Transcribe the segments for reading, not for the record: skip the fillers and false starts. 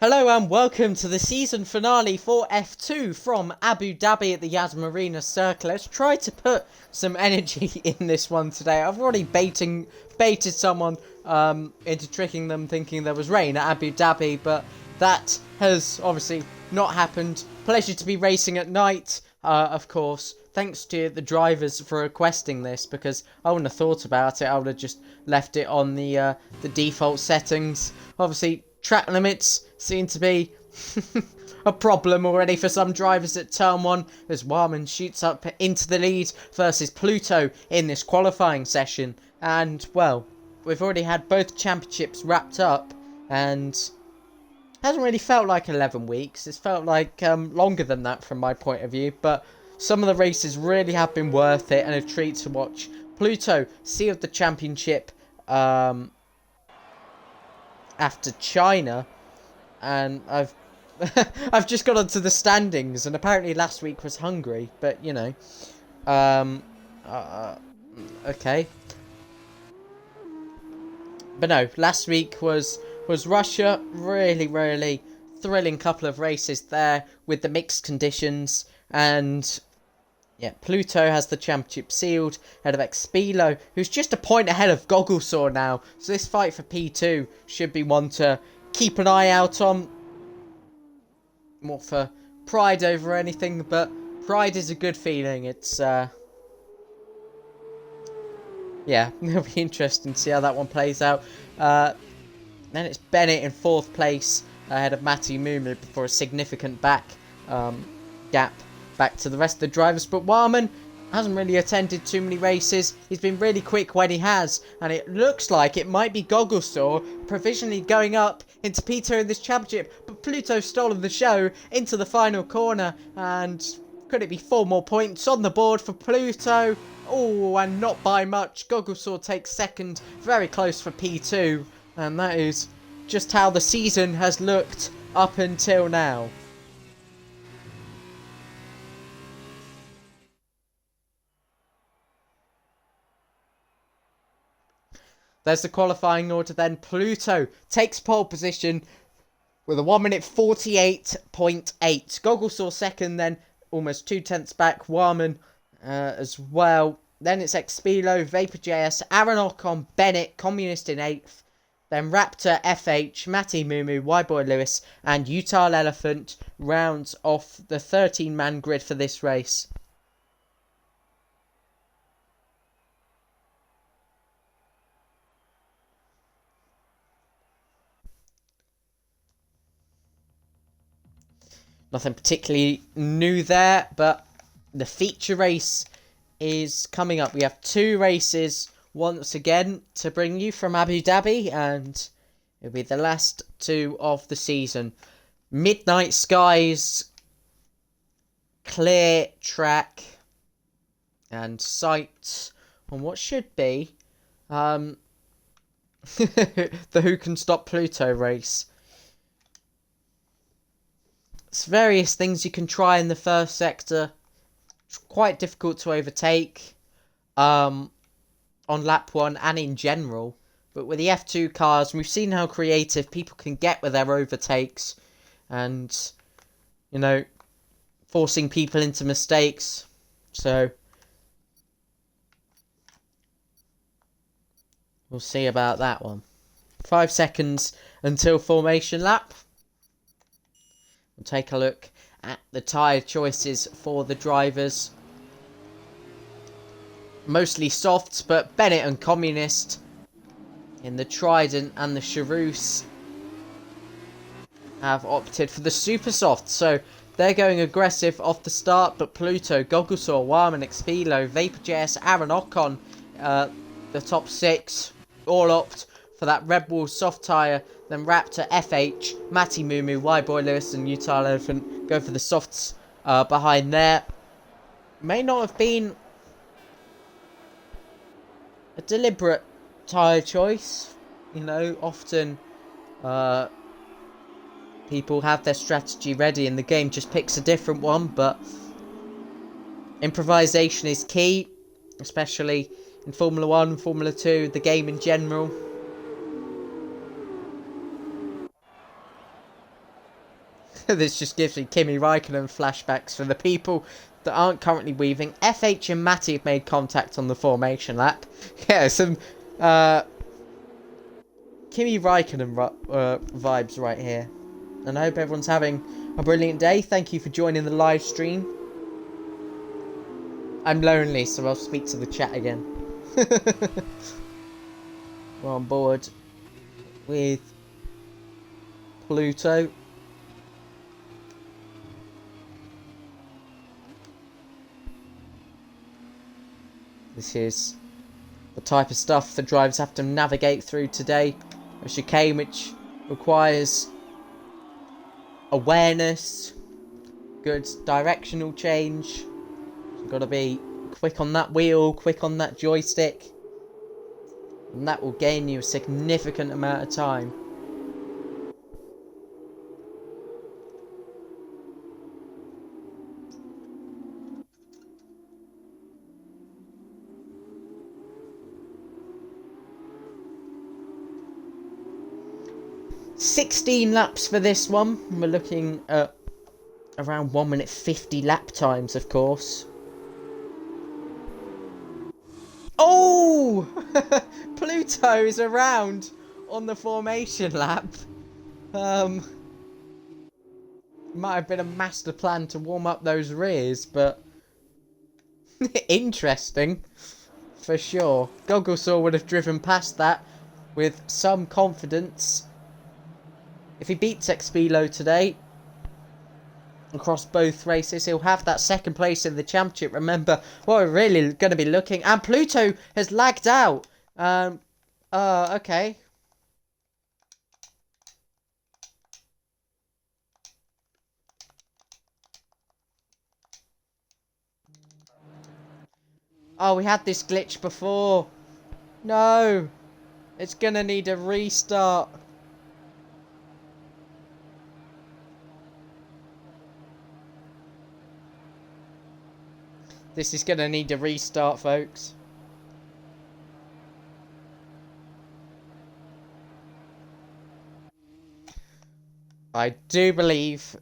Hello and welcome to the season finale for F2 from Abu Dhabi at the Yas Marina Circuit. Let's try to put some energy in this one today. I've already baited someone into tricking them thinking there was rain at Abu Dhabi, but that has obviously not happened. Pleasure to be racing at night, of course. Thanks to the drivers for requesting this, because I wouldn't have thought about it. I would have just left it on the default settings. Obviously, track limits seem to be a problem already for some drivers at turn 1 as Warman shoots up into the lead versus Pluto in this qualifying session. And, well, we've already had both championships wrapped up, and hasn't really felt like 11 weeks. It's felt like longer than that from my point of view, but some of the races really have been worth it and a treat to watch. Pluto sealed the championship after China, and I've I've just got onto the standings, and apparently last week was Hungary, but you know, okay. But no, last week was Russia. Really thrilling couple of races there with the mixed conditions, and yeah, Pluto has the championship sealed ahead of Expilo, who's just a point ahead of Gogglesaw now. So this fight for P2 should be one to keep an eye out on. More for pride over anything, but pride is a good feeling. It's, yeah, it'll be interesting to see how that one plays out. Then it's Bennett in 4th place ahead of Matti Mumu before a significant gap back to the rest of the drivers. But Warman hasn't really attended too many races. He's been really quick when he has, and it looks like it might be Gogglesaw provisionally going up into P2 in this championship. But Pluto's stolen the show into the final corner, and could it be 4 more points on the board for Pluto? Oh, and not by much. Gogglesaw takes second, very close for P2, and that is just how the season has looked up until now. There's the qualifying order then. Pluto takes pole position with a 1 minute 48.8. Gogglesaw second, then almost 2/10 back. Warman as well. Then it's Expilo, Vapor.js, Aaron Ocon, Bennett, Communist in 8th. Then Raptor, FH, Matti Mumu, Y-Boy Lewis, and Utah Elephant rounds off the 13-man grid for this race. Nothing particularly new there, but the feature race is coming up. We have 2 races once again to bring you from Abu Dhabi, and it'll be the last 2 of the season. Midnight skies, clear track, and sight on what should be the Who Can Stop Pluto race. It's various things you can try in the first sector. It's quite difficult to overtake on lap 1 and in general. But with the F2 cars, we've seen how creative people can get with their overtakes. And, you know, forcing people into mistakes. So, we'll see about that one. 5 seconds until formation lap. We'll take a look at the tyre choices for the drivers. Mostly softs, but Bennett and Communist in the Trident and the Charouse have opted for the super soft. So they're going aggressive off the start, but Pluto, Gogglesaw, Warman, Expilo, Vapor.js, Aaron Ocon, the top 6 all opt for that Red Bull soft tyre. Then Raptor, FH, Matti Mumu, Y-Boy Lewis, and Utah Elephant go for the softs behind there. May not have been a deliberate tyre choice. You know, often people have their strategy ready and the game just picks a different one, but improvisation is key, especially in Formula 1, Formula 2, the game in general. This just gives me Kimi Raikkonen flashbacks. For the people that aren't currently weaving, FH and Matty have made contact on the formation lap. Yeah, some Kimi Raikkonen vibes right here. And I hope everyone's having a brilliant day. Thank you for joining the live stream. I'm lonely, so I'll speak to the chat again. We're on board with Pluto. This is the type of stuff the drivers have to navigate through today. A chicane which requires awareness, good directional change. You've got to be quick on that wheel, quick on that joystick. And that will gain you a significant amount of time. "16 laps for this one. We're looking at around 1 minute 50 lap times, of course. Oh! Pluto is around on the formation lap. Might have been a master plan to warm up those rears, but interesting for sure. Gogglesaw would have driven past that with some confidence. If he beats Expilo today, across both races, he'll have that second place in the championship. Remember, what we're really going to be looking... And Pluto has lagged out. Okay. Oh, we had this glitch before. No. It's going to need a restart. This is going to need a restart, folks. I do believe...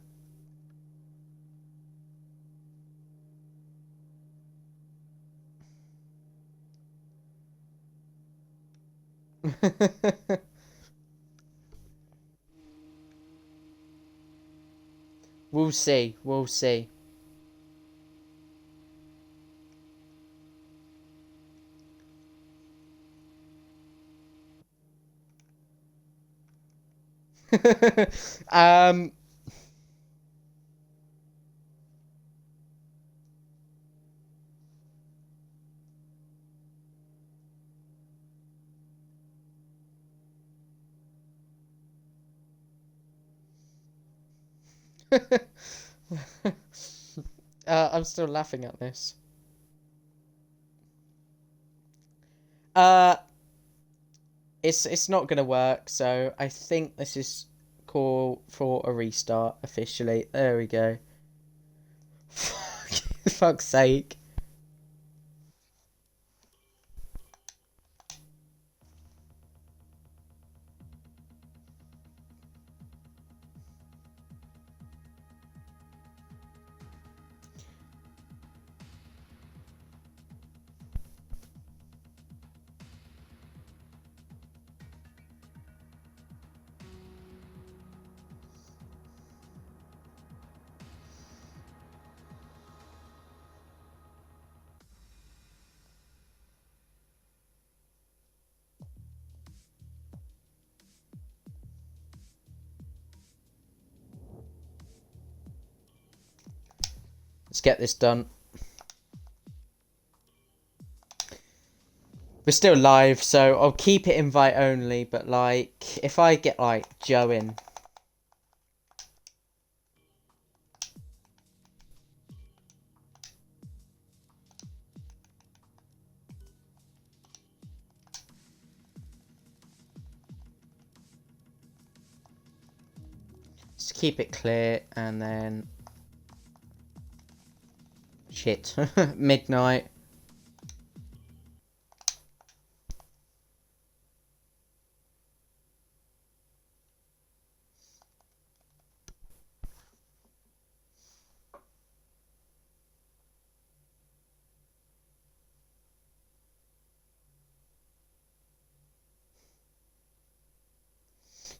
We'll see. We'll see. I'm still laughing at this. It's not gonna work, so I think this is call for a restart officially. There we go. Fuck's sake. Let's get this done. We're still live, so I'll keep it invite only, but like, if I get like Joe in. Just keep it clear, and then... Shit. Midnight.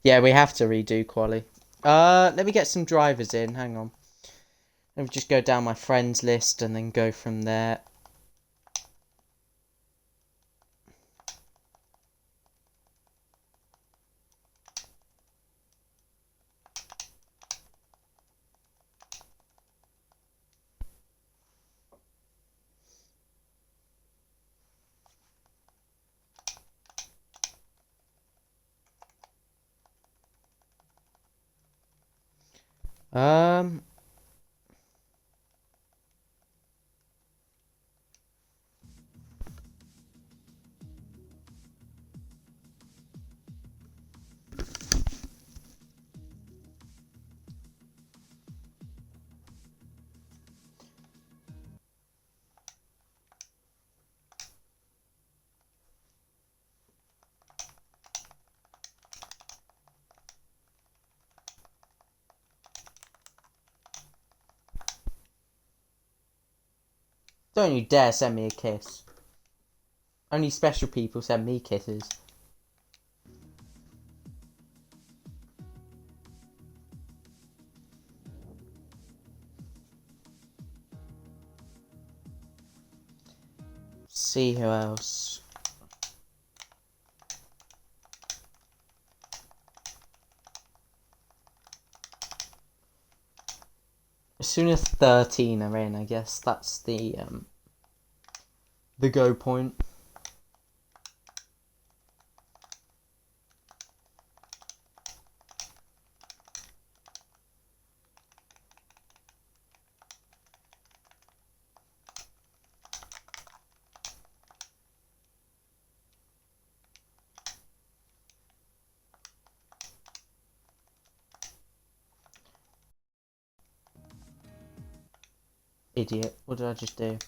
Yeah, we have to redo quali. Let me get some drivers in. Hang on. Let me just go down my friends list and then go from there. Um, don't you dare send me a kiss. Only special people send me kisses. See who else. As soon as 13 are in, I guess that's the go point. Idiot. What did I just do?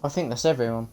I think that's everyone.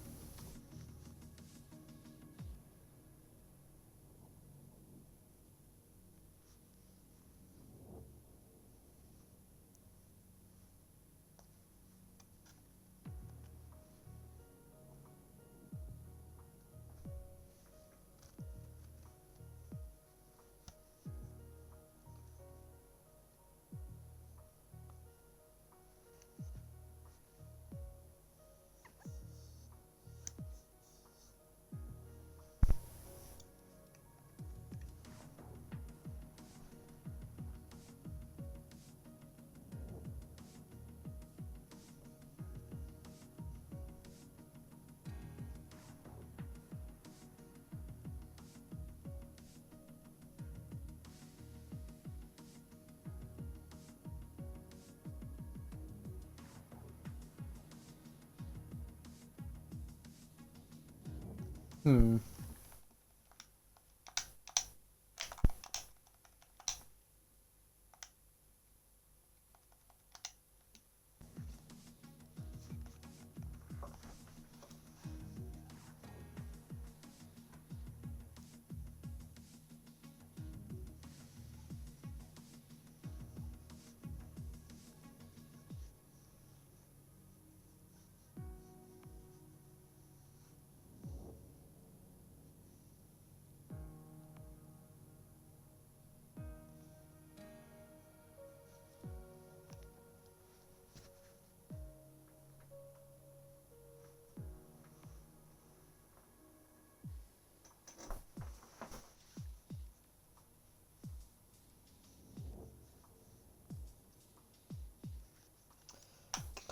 Hmm.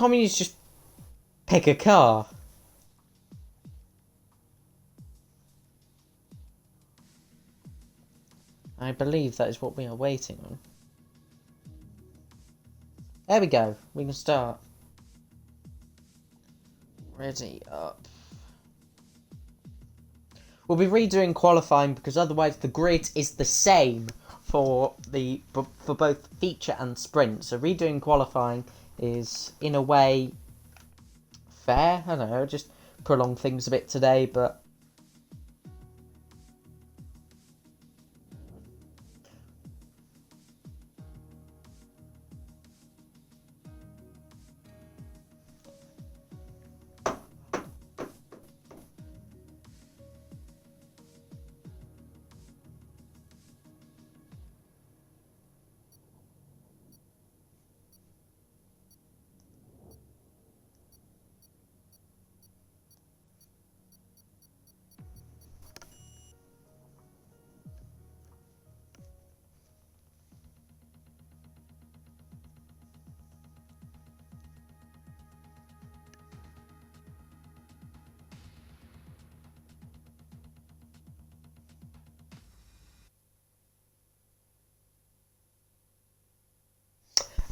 Can't we just pick a car? I believe that is what we are waiting on. There we go. We can start. Ready up. we'll be redoing qualifying because otherwise the grid is the same for both feature and sprint. So redoing qualifying is in a way fair. I don't know, just prolong things a bit today, but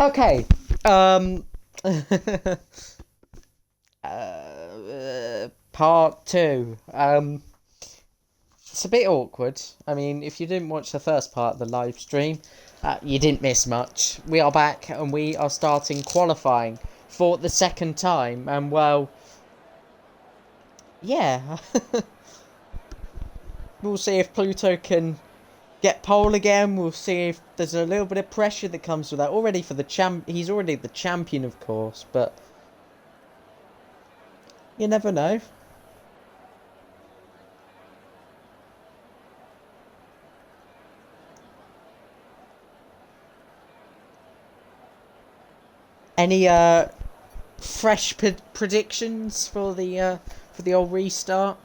okay. Part two. It's a bit awkward. I mean, if you didn't watch the first part of the live stream, you didn't miss much. We are back and we are starting qualifying for the second time. And well, yeah. We'll see if Pluto can get pole again. We'll see if there's a little bit of pressure that comes with that. Already for the he's already the champion, of course, but you never know. Any fresh predictions for the old restart?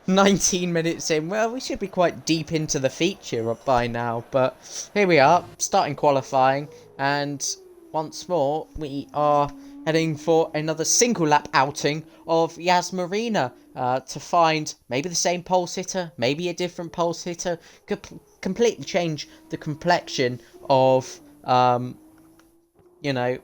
19 minutes in. Well, we should be quite deep into the feature by now, but here we are, starting qualifying, and once more we are heading for another single lap outing of Yas Marina to find maybe the same pole sitter, maybe a different pole sitter, could completely change the complexion of you know,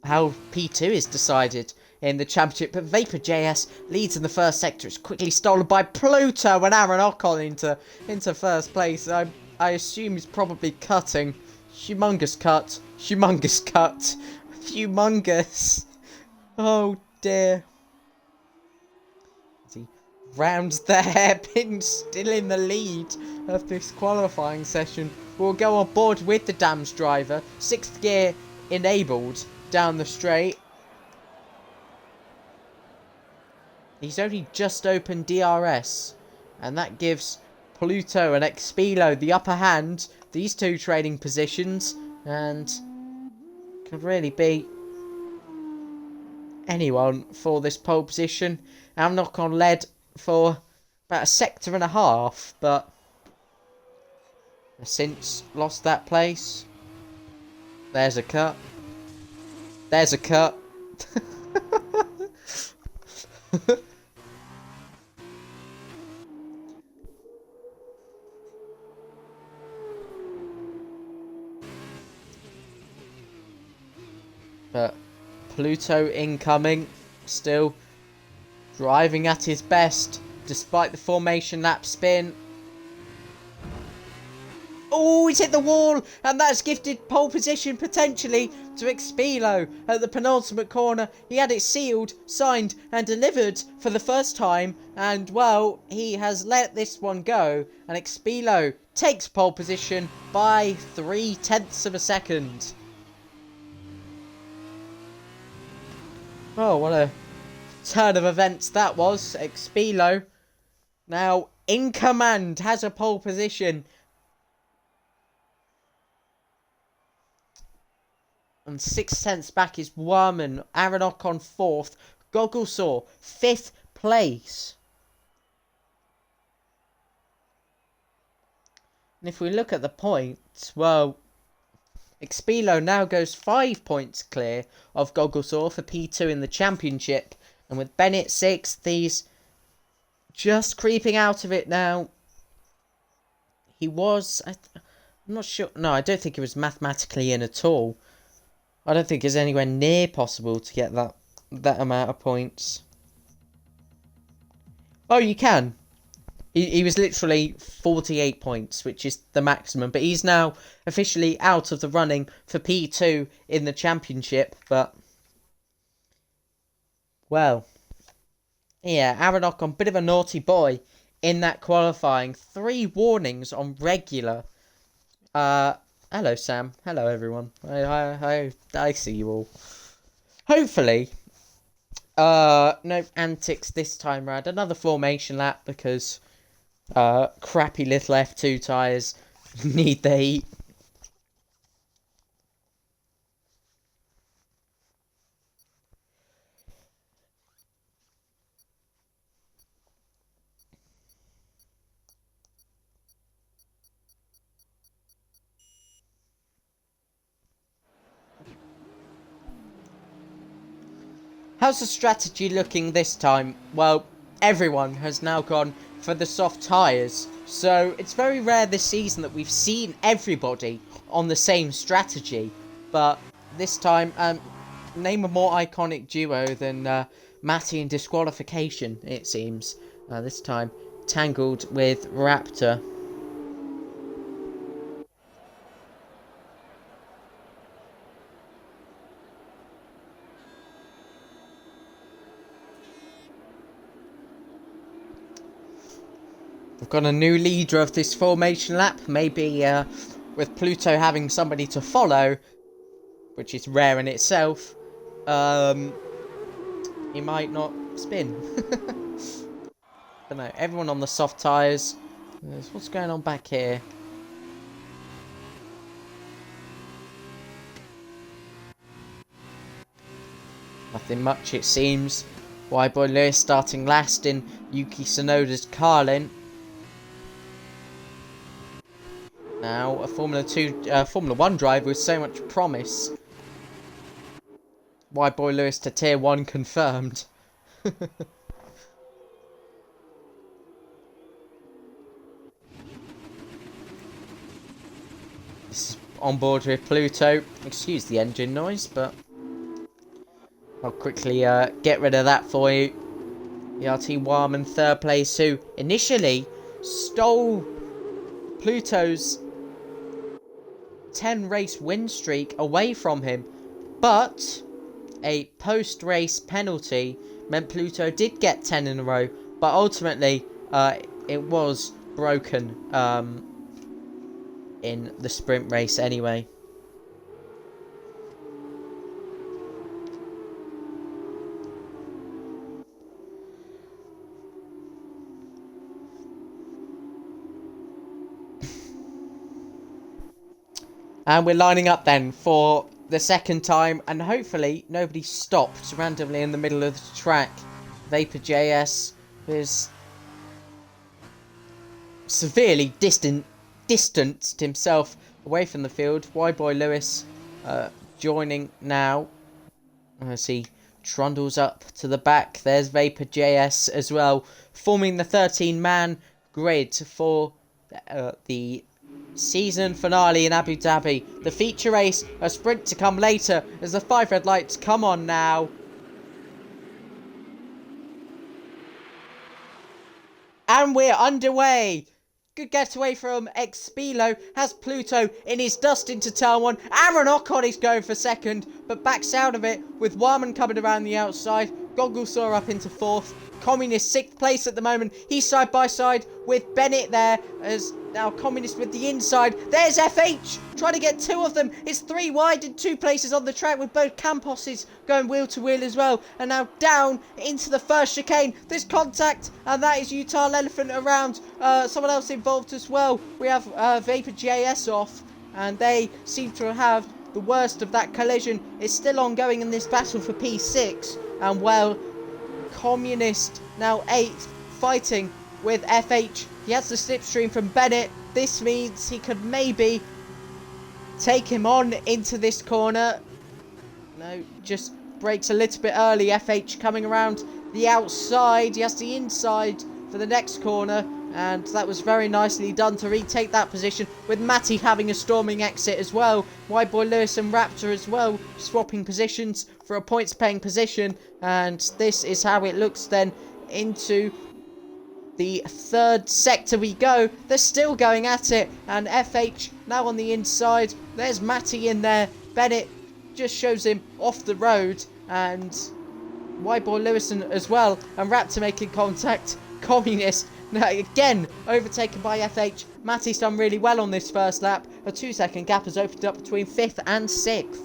how P2 is decided in the championship. But Vapor JS leads in the first sector. It's quickly stolen by Pluto and Aaron Ocon into first place. I assume he's probably cutting. Humongous cut. Humongous cut. Humongous. Oh dear. He rounds the hairpin, still in the lead of this qualifying session. We'll go on board with the Dams driver. 6th gear enabled down the straight. He's only just opened DRS, and that gives Pluto and Expilo the upper hand. These two trading positions, and could really be anyone for this pole position. Knock-on led for about a sector and a half, but has since lost that place. There's a cut. There's a cut. But Pluto incoming, still driving at his best despite the formation lap spin. Oh, he's hit the wall, and that's gifted pole position potentially to Expilo at the penultimate corner. He had it sealed, signed, and delivered for the first time, and well, he has let this one go, and Expilo takes pole position by 0.3 of a second. Oh, what a turn of events that was. Expilo now in command, has a pole position. And 0.6 back is Werman. Aaron Ocon 4th. Gogglesor 5th place. And if we look at the points, well, Expilo now goes 5 points clear of Gogglesor for P2 in the championship. And with Bennett 6th, he's just creeping out of it now. He was, I'm not sure, no, I don't think he was mathematically in at all. I don't think it's anywhere near possible to get that amount of points. Oh, you can. He was literally 48 points, which is the maximum. But he's now officially out of the running for P2 in the championship. But, well, yeah, Aaron Ocon, bit of a naughty boy in that qualifying. 3 warnings on regular. Hello, Sam. Hello, everyone. I see you all. Hopefully, no antics this time round. Another formation lap because crappy little F2 tyres need the heat. How's the strategy looking this time? Well, everyone has now gone for the soft tyres. So it's very rare this season that we've seen everybody on the same strategy. But this time, name a more iconic duo than Matty in disqualification, it seems. This time, tangled with Raptor. We've got a new leader of this formation lap. Maybe with Pluto having somebody to follow, which is rare in itself, he might not spin. But no, everyone on the soft tyres. What's going on back here? Nothing much, it seems. Y-Boy Lewis starting last in Yuki Tsunoda's Carlin. Now, a Formula 1 driver with so much promise. Y-Boy Lewis to Tier 1 confirmed. This is on board with Pluto. Excuse the engine noise, but I'll quickly get rid of that for you. ERT Warman third place, who initially stole Pluto's 10 race win streak away from him, but a post-race penalty meant Pluto did get 10 in a row, but ultimately it was broken in the sprint race anyway. And we're lining up then for the second time, and hopefully nobody stopped randomly in the middle of the track. Vapor JS is severely distanced himself away from the field. Y-Boy Lewis joining now as he trundles up to the back. There's Vapor JS as well, forming the 13-man grid for the season finale in Abu Dhabi. The feature race, a sprint to come later as the 5 red lights come on now. And we're underway. Good getaway from Expilo. Has Pluto in his dust into turn 1. Aaron Ocon is going for second, but backs out of it with Warman coming around the outside. Gogglesaw up into 4th. Communist 6th place at the moment. He's side by side with Bennett there, as now Communist with the inside. There's FH trying to get 2 of them. It's 3 wide in 2 places on the track, with both Camposes going wheel to wheel as well. And now down into the first chicane. There's contact, and that is Utah Elephant around. Someone else involved as well. We have Vapor JS off, and they seem to have the worst of that collision. It's still ongoing in this battle for P6, and well, Communist now 8th, fighting with FH. He has the slipstream from Bennett. This means he could maybe take him on into this corner. No, just brakes a little bit early. FH coming around the outside. He has the inside for the next corner, and that was very nicely done to retake that position, with Matty having a storming exit as well. Y-Boy Lewis and Raptor as well, swapping positions for a points paying position, and this is how it looks then into the third sector we go. They're still going at it, and FH now on the inside. There's Matty in there. Bennett just shows him off the road, and Whiteboy Lewison as well, and Raptor making contact. Communist now again overtaken by FH. Matty's done really well on this first lap. A 2-second gap has opened up between 5th and 6th.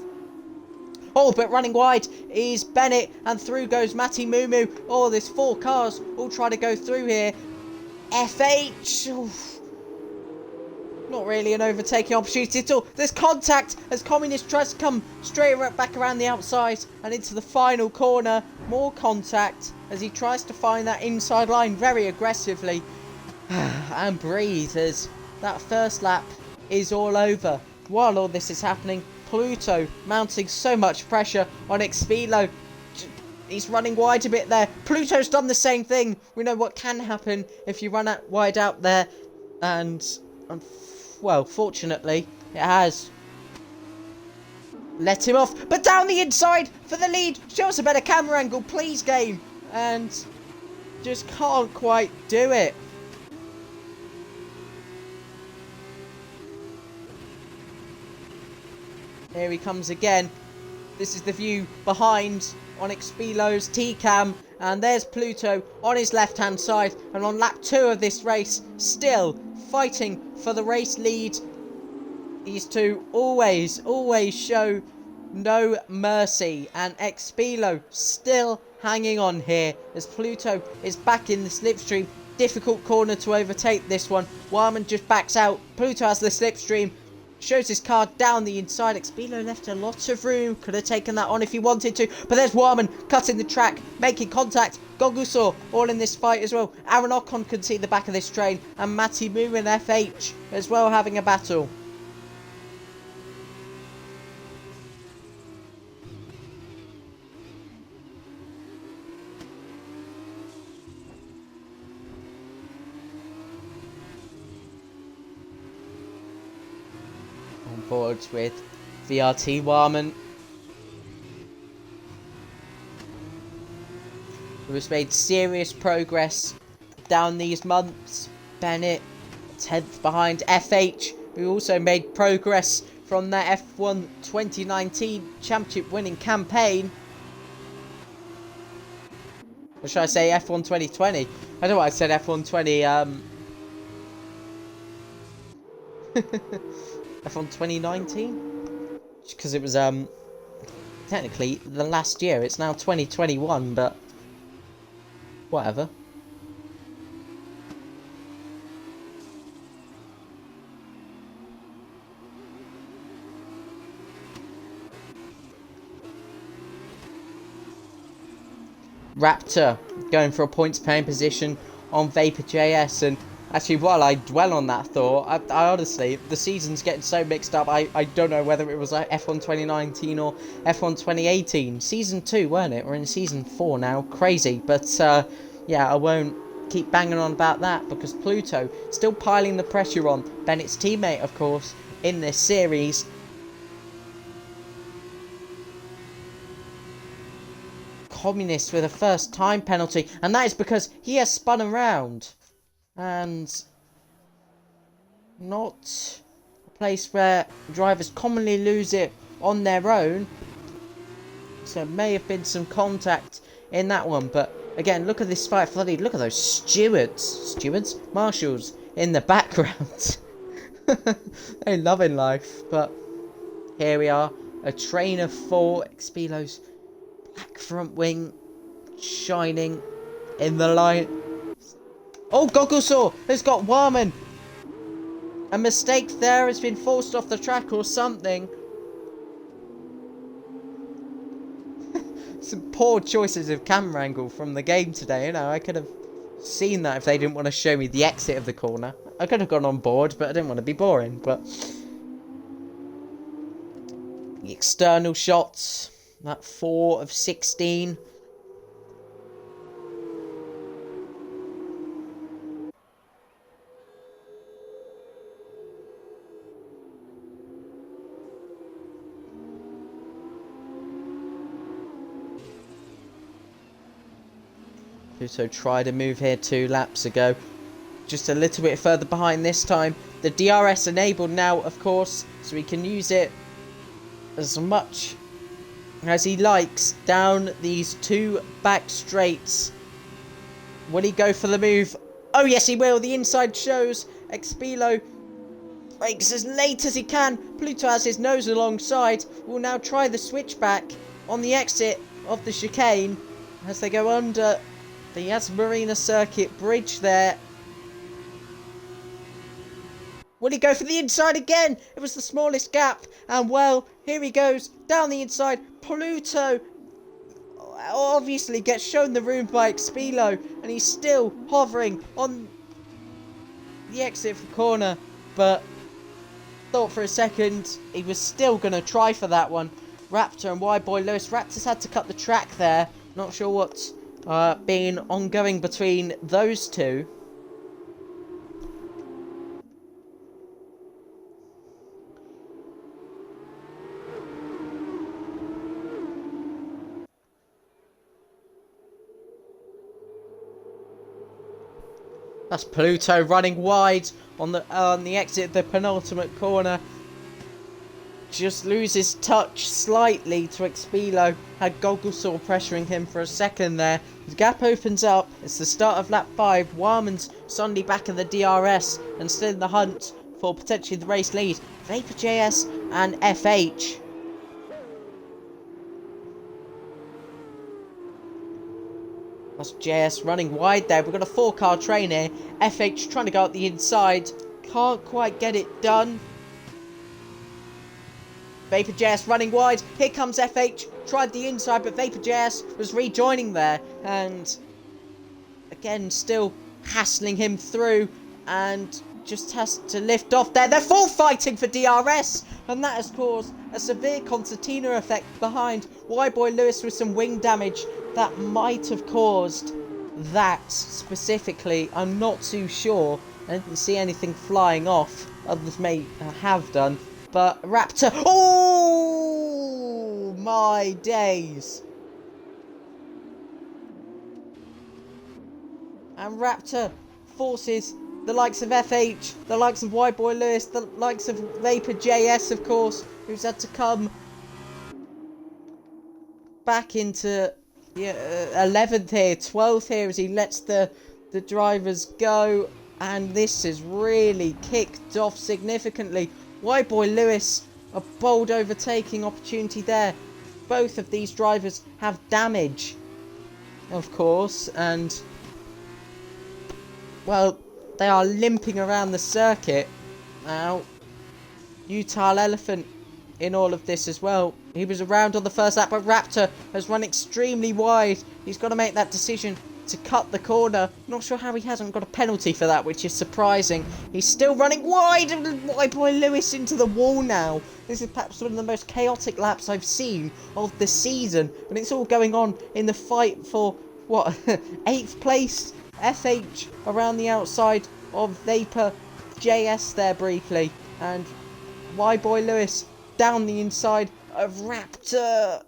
Oh, but running wide is Bennett, and through goes Matty Mumu. Oh, there's 4 cars all trying to go through here. FH, oof, not really an overtaking opportunity at all. There's contact as Communist tries to come straight back around the outside and into the final corner. More contact as he tries to find that inside line very aggressively. And breathe as that first lap is all over. While all this is happening, Pluto mounting so much pressure on Xfilo. He's running wide a bit there. Pluto's done the same thing. We know what can happen if you run out wide out there. And, well, fortunately, it has let him off. But down the inside for the lead. Show us a better camera angle, please, game. And just can't quite do it. Here he comes again. This is the view behind on Xfilo's T-Cam. And there's Pluto on his left-hand side. And on lap 2 of this race, still fighting for the race lead. These two always show no mercy. And Xfilo still hanging on here as Pluto is back in the slipstream. Difficult corner to overtake this one. Warman just backs out. Pluto has the slipstream. Shows his car down the inside. Xfilo left a lot of room. Could have taken that on if he wanted to. But there's Warman cutting the track, making contact. Gogusaw all in this fight as well. Aaron Ocon can see the back of this train. And Matty Moo and FH as well having a battle. On board with VRT Warman, who has made serious progress down these months. Bennett 10th behind FH, who also made progress from their F1 2019 championship winning campaign. Or should I say F1 2020? I don't know why I said F1 20 F1 2019? Because it was technically the last year. It's now 2021, but whatever. Raptor going for a points paying position on Vapor.js, and actually, while I dwell on that thought, I honestly, the season's getting so mixed up, I don't know whether it was like F1 2019 or F1 2018. Season 2, weren't it? We're in Season 4 now. Crazy. But, yeah, I won't keep banging on about that, because Pluto still piling the pressure on. Bennett's teammate, of course, in this series. Communist with a first time penalty, and that is because he has spun around. And not a place where drivers commonly lose it on their own. So may have been some contact in that one. But again, look at this fight. Bloody look at those stewards, marshals in the background. They're loving life. But here we are, a train of 4. Xfilo's black front wing shining in the light. Oh, Gogglesaw has got Warman. A mistake there, has been forced off the track or something. Some poor choices of camera angle from the game today. You know, I could have seen that if they didn't want to show me the exit of the corner. I could have gone on board, but I didn't want to be boring. But the external shots, that 4 of 16. Pluto tried a move here 2 laps ago. Just a little bit further behind this time. The DRS enabled now, of course, so he can use it as much as he likes down these 2 back straights. Will he go for the move? Oh yes, he will. The inside shows. Expilo brakes as late as he can. Pluto has his nose alongside. Will now try the switchback on the exit of the chicane as they go under the Yas Marina Circuit bridge there. Will he go for the inside again? It was the smallest gap. And well, here he goes down the inside. Pluto obviously gets shown the room by Expilo. And he's still hovering on the exit for corner. But thought for a second he was still going to try for that one. Raptor and Y-Boy Lewis. Raptor's had to cut the track there. Not sure what's been ongoing between those two. That's Pluto running wide on the exit of the penultimate corner. Just loses touch slightly to Expilo. Had Gogglesaw pressuring him for a second there. The gap opens up. It's the start of lap 5. Warman's suddenly back in the DRS and still in the hunt for potentially the race lead. Vapor JS and FH. That's JS running wide there. We've got a 4-car train here. FH trying to go out the inside. Can't quite get it done. Vapor JS running wide. Here comes FH. Tried the inside, but Vapor JS was rejoining there. And again, still hassling him through. And just has to lift off there. They're full fighting for DRS. And that has caused a severe concertina effect behind Y-Boy Lewis with some wing damage. That might have caused that specifically. I'm not too sure. I didn't see anything flying off. Others may have done. But Raptor... Oh! My days. And Raptor forces the likes of FH, the likes of Y-Boy Lewis, the likes of Vapor JS, of course, who's had to come back into 11th here, 12th here as he lets the drivers go. And this has really kicked off significantly. Y-Boy Lewis, a bold overtaking opportunity there. Both of these drivers have damage, of course, and well, they are limping around the circuit now. Utah Elephant in all of this as well. He was around on the first lap, but Raptor has run extremely wide. He's got to make that decision to cut the corner. Not sure how he hasn't got a penalty for that, which is surprising. He's still running wide, and Y-Boy Lewis into the wall now. This is perhaps one of the most chaotic laps I've seen of the season, and it's all going on in the fight for what 8th place. FH around the outside of Vapor JS there briefly, and Y-Boy Lewis down the inside of Raptor.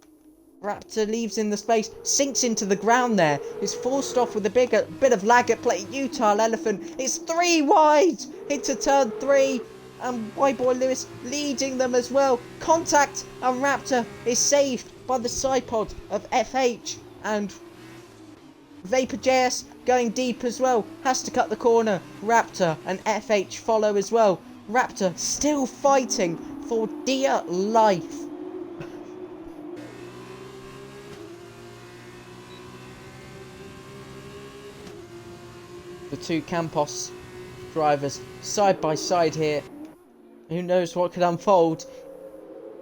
Raptor leaves in the space, sinks into the ground there. Is forced off with a bit of lag at play. Utah Elephant is 3 wide into turn 3. And Y-Boy Lewis leading them as well. Contact, and Raptor is saved by the side pod of FH. And Vapor JS going deep as well. Has to cut the corner. Raptor and FH follow as well. Raptor still fighting for dear life. The two Campos drivers side by side here. Who knows what could unfold.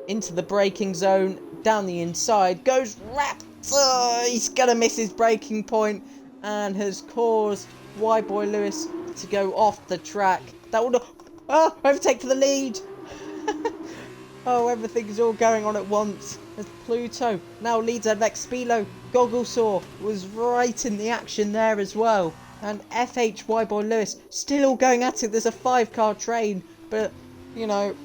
Into the braking zone. Down the inside goes Raptor. He's going to miss his braking point. And has caused Y-Boy Lewis to go off the track. That would... Oh, overtake for the lead. Oh, everything's all going on at once. As Pluto now leads at Expilo. Gogglesaw was right in the action there as well. And FH Y-Boy Lewis still all going at it. There's a 5-car train. But, you know,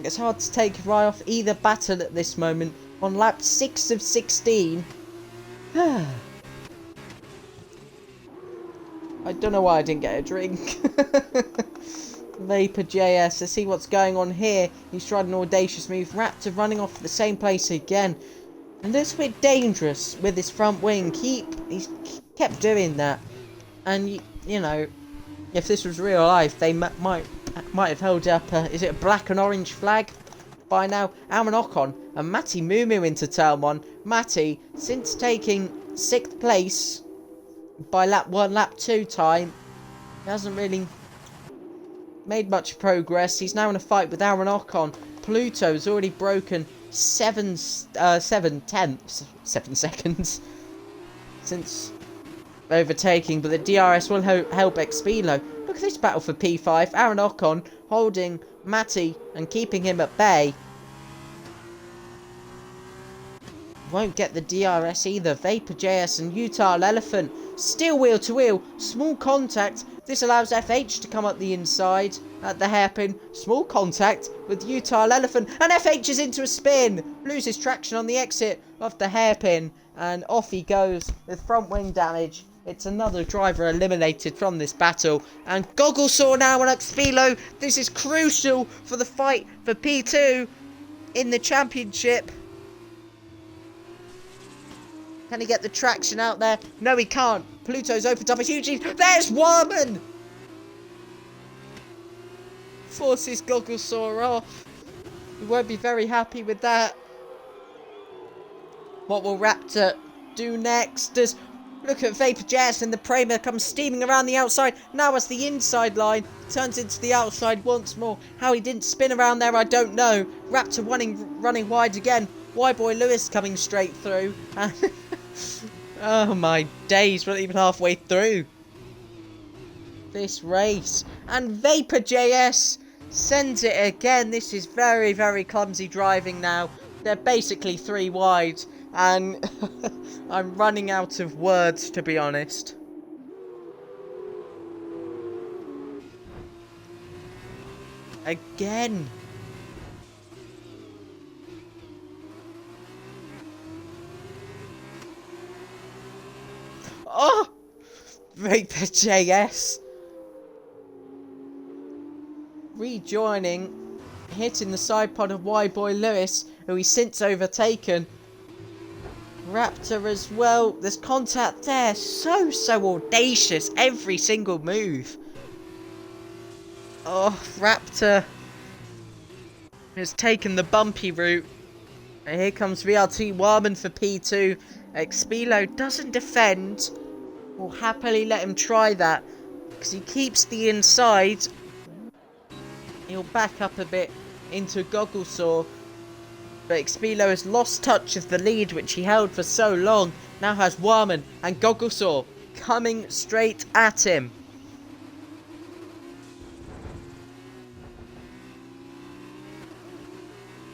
it's hard to take your eye off either battle at this moment. On lap 6 of 16. I don't know why I didn't get a drink. Vapor JS, let's see what's going on here. He's tried an audacious move. Raptor running off at the same place again. And this a bit dangerous with his front wing. He's kept doing that. And, you know, if this was real life, they might have held up is it a black and orange flag by now? Aaron Ocon and Matty Moo into turn 1. Matty, since taking 6th place by lap 1, lap 2 time, he hasn't really made much progress. He's now in a fight with Aaron Ocon. Pluto's already broken 7 seconds since overtaking, but the DRS will help Expelo. Look at this battle for P5. Aaron Ocon holding Matty and keeping him at bay. Won't get the DRS either. Vapor JS and Utah Elephant still wheel to wheel. Small contact. This allows FH to come up the inside at the hairpin. Small contact with Utah Elephant. And FH is into a spin. Loses traction on the exit of the hairpin. And off he goes with front wing damage. It's another driver eliminated from this battle. And Gogglesaw now on Expelo. This is crucial for the fight for P2 in the championship. Can he get the traction out there? No, he can't. Pluto's opened up a huge lead. There's Warman! Forces Gogglesaw off. He won't be very happy with that. What will Raptor do next? Look at Vapor Jazz, and the Premier comes steaming around the outside. Now as the inside line turns into the outside once more. How he didn't spin around there, I don't know. Raptor running wide again. Y-Boy Lewis coming straight through. Oh my days, we're not even halfway through this race. And Vapor JS sends it again. This is very, very clumsy driving now. They're basically 3 wide. And I'm running out of words, to be honest. Again. Oh! Vapor JS. Rejoining. Hitting the side pod of Y-Boy Lewis, who he's since overtaken. Raptor as well. There's contact there. So audacious. Every single move. Oh, Raptor has taken the bumpy route. And here comes VRT Warman for P2. Expelo doesn't defend. We'll happily let him try that. Because he keeps the inside. He'll back up a bit into Gogglesaw. But Expelo has lost touch of the lead which he held for so long. Now has Warman and Gogglesaw coming straight at him.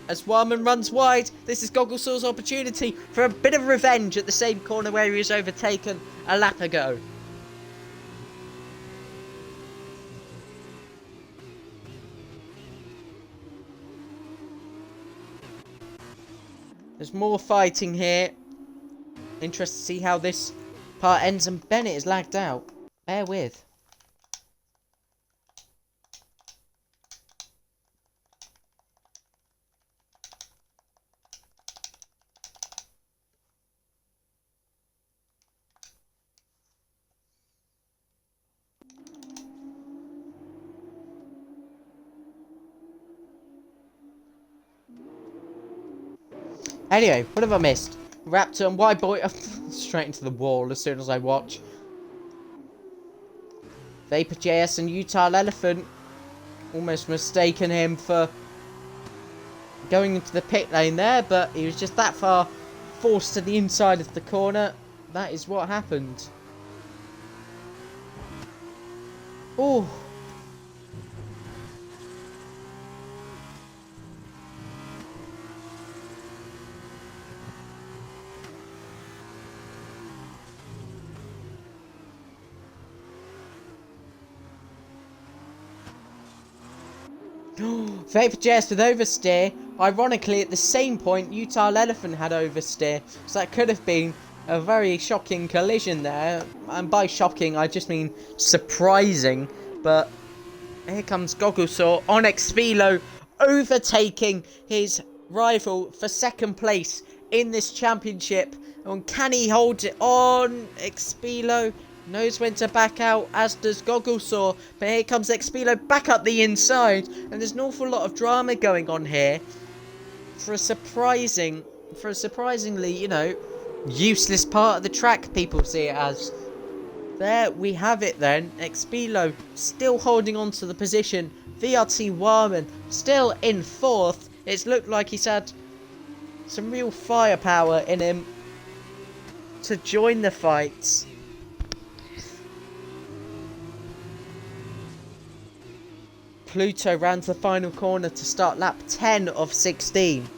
As Warman runs wide, this is Gogglesaw's opportunity for a bit of revenge at the same corner where he was overtaken a lap ago. There's more fighting here. Interested to see how this part ends, and Bennett is lagged out. Bear with. Anyway, what have I missed? Raptor and Y-Boy straight into the wall as soon as I watch. Vapor JS and Utah Elephant almost mistaken him for going into the pit lane there, but he was just that far forced to the inside of the corner. That is what happened. Oh. Vapor JS with oversteer. Ironically, at the same point, Utah Elephant had oversteer. So that could have been A very shocking collision there. And by shocking, I just mean surprising. But here comes Gogglesaw on Xfilo, overtaking his rival for second place in this championship. And can he hold it on? Xfilo knows when to back out, as does Gogglesaw. But here comes Xfilo back up the inside. And there's an awful lot of drama going on here. For a surprisingly, you know, useless part of the track, people see it as. There we have it then. Xfilo still holding on to the position. VRT Warman still in fourth. It's looked like he's had some real firepower in him to join the fights. Pluto ran to the final corner to start lap 10 of 16.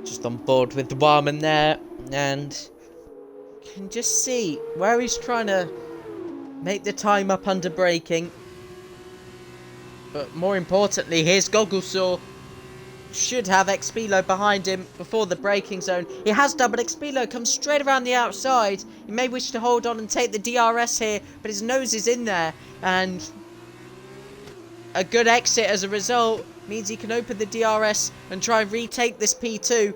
Just on board with the Warman there, and you can just see where he's trying to make the time up under braking. But more importantly, here's Gogglesaw. Should have Xfilo behind him before the braking zone. He has done, but Xfilo comes straight around the outside. He may wish to hold on and take the DRS here, but his nose is in there, and a good exit as a result means he can open the DRS and try and retake this P2.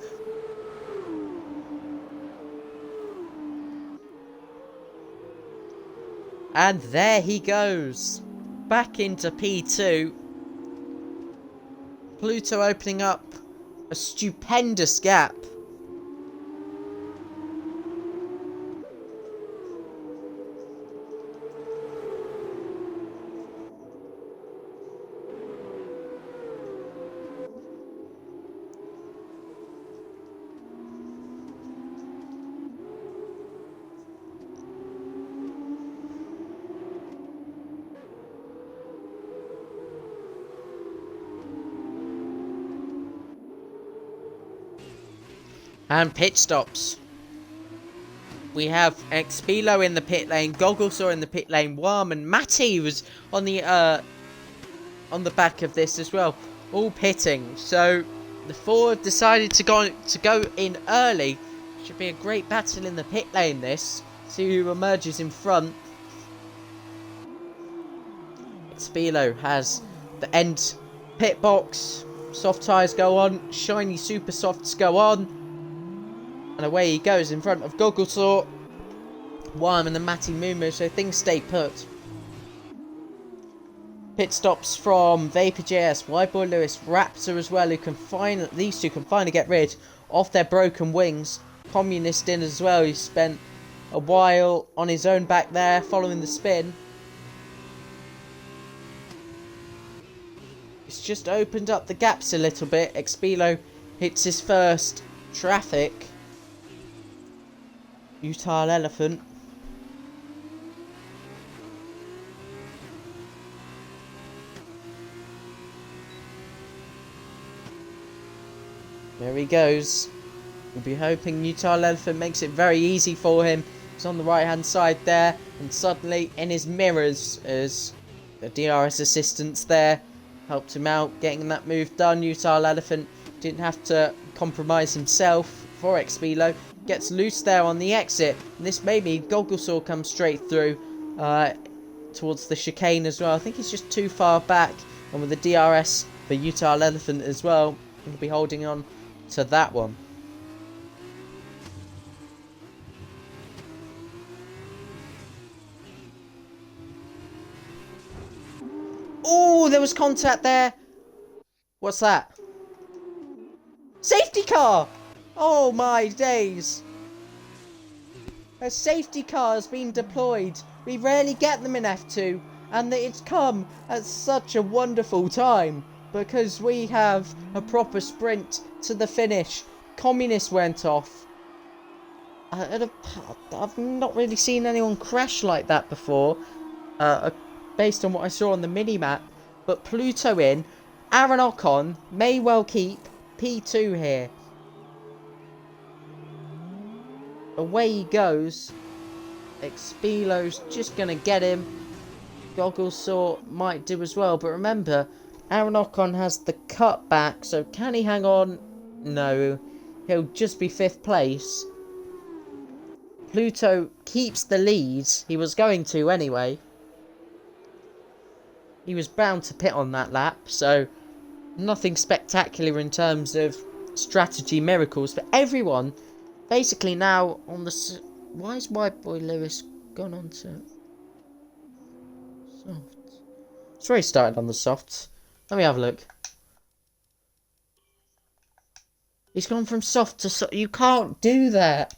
And there he goes. Back into P2. Pluto opening up a stupendous gap. And pit stops. We have Xfilo in the pit lane, Gogglesaw in the pit lane, Warman, Matty was on the back of this as well, all pitting. So the four have decided to go in early. Should be a great battle in the pit lane. This, see who emerges in front. Xfilo has the end pit box. Soft tyres go on, shiny super softs go on. And away he goes in front of Gogglesaw, Warman and Matty Mumu, so things stay put. Pit stops from VaporJS, Whiteboy Lewis, Raptor as well, these two can finally get rid of their broken wings. Communist in as well, he spent a while on his own back there, following the spin. It's just opened up the gaps a little bit. Xfilo hits his first traffic. Utah Elephant. There he goes. We'll be hoping Utah Elephant makes it very easy for him. He's on the right hand side there, and suddenly in his mirrors as the DRS assistance there helped him out getting that move done. Utah Elephant didn't have to compromise himself for Xfilo. Gets loose there on the exit, and this may mean Gogglesaw comes straight through towards the chicane as well. I think he's just too far back, and with the DRS for Utah Elephant as well, he'll be holding on to that one. Oh, there was contact there. What's that? Safety car! Oh my days! A safety car has been deployed. We rarely get them in F2, and it's come at such a wonderful time because we have a proper sprint to the finish Communist went off. I've not really seen anyone crash like that before, based on what I saw on the mini-map. But Pluto in, Aaron Ocon may well keep P2 here. Away he goes. Expelo's just going to get him. Gogglesaw might do as well. But remember, Aaron Ocon has the cutback. So can he hang on? No. He'll just be 5th place. Pluto keeps the lead. He was going to anyway. He was bound to pit on that lap. So nothing spectacular in terms of strategy miracles. But everyone basically now on the... Why is White Boy Lewis gone on to soft? It's already started on the softs. Let me have a look. He's gone from soft to soft. You can't do that.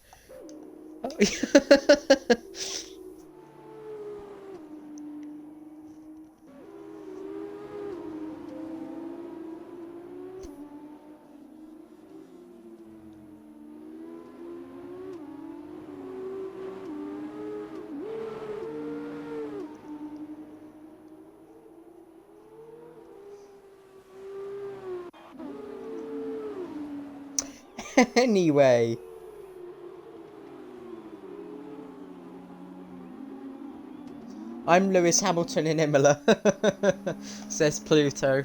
Anyway. I'm Lewis Hamilton in Imola, says Pluto.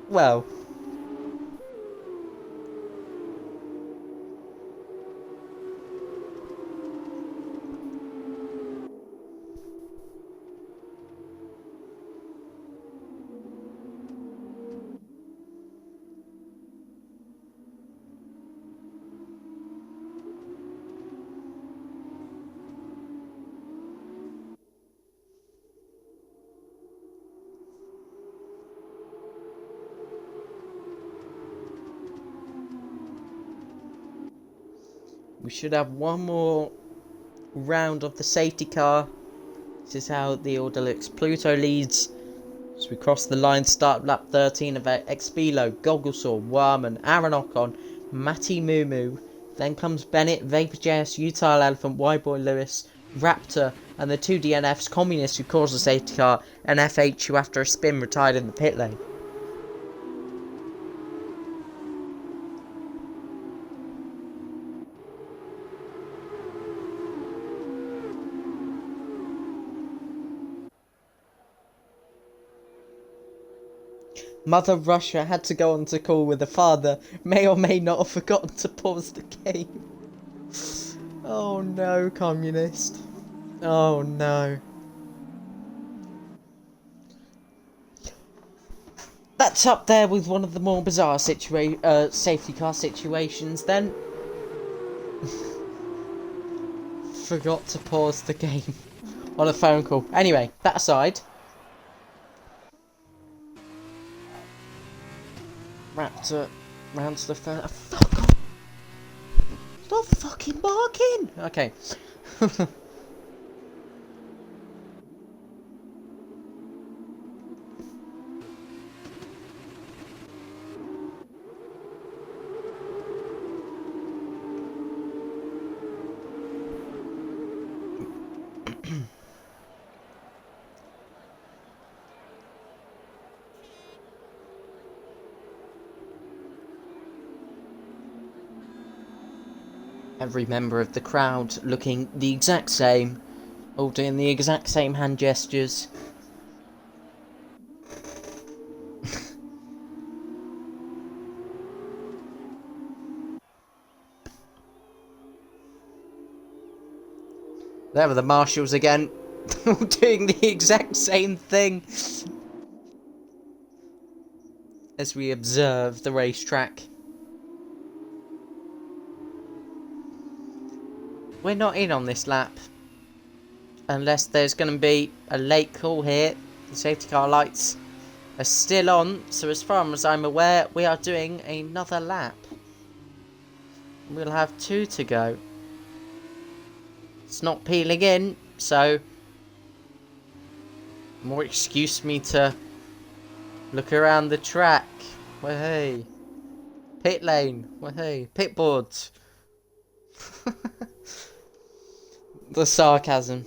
Well. We should have one more round of the safety car. This is how the order looks. Pluto leads as we cross the line. Start lap 13 of Expelo, Gogglesaw, Warman, Aaron Ocon, Matty Mumu. Then comes Bennett, Vapor JS, Utile Elephant, Y-Boy Lewis, Raptor, and the 2 DNFs, Communist who caused the safety car, and FH who after a spin retired in the pit lane. Mother Russia had to go on to call with the father. May or may not have forgotten to pause the game. Oh no, communist. Oh no. That's up there with one of the more bizarre safety car situations then. Forgot to pause the game on a phone call. Anyway, that aside. Raptor round to the first. Fuck off! Stop fucking barking! Okay. Every member of the crowd looking the exact same, all doing the exact same hand gestures. There were the marshals again, all doing the exact same thing as we observe the racetrack. We're not in on this lap unless there's going to be a late call here. The safety car lights are still on, so as far as I'm aware, we are doing another lap. We'll have 2 to go. It's not peeling in, so More excuse me to look around the track. Well, hey. Pit lane. Well, hey. Pit boards. The sarcasm.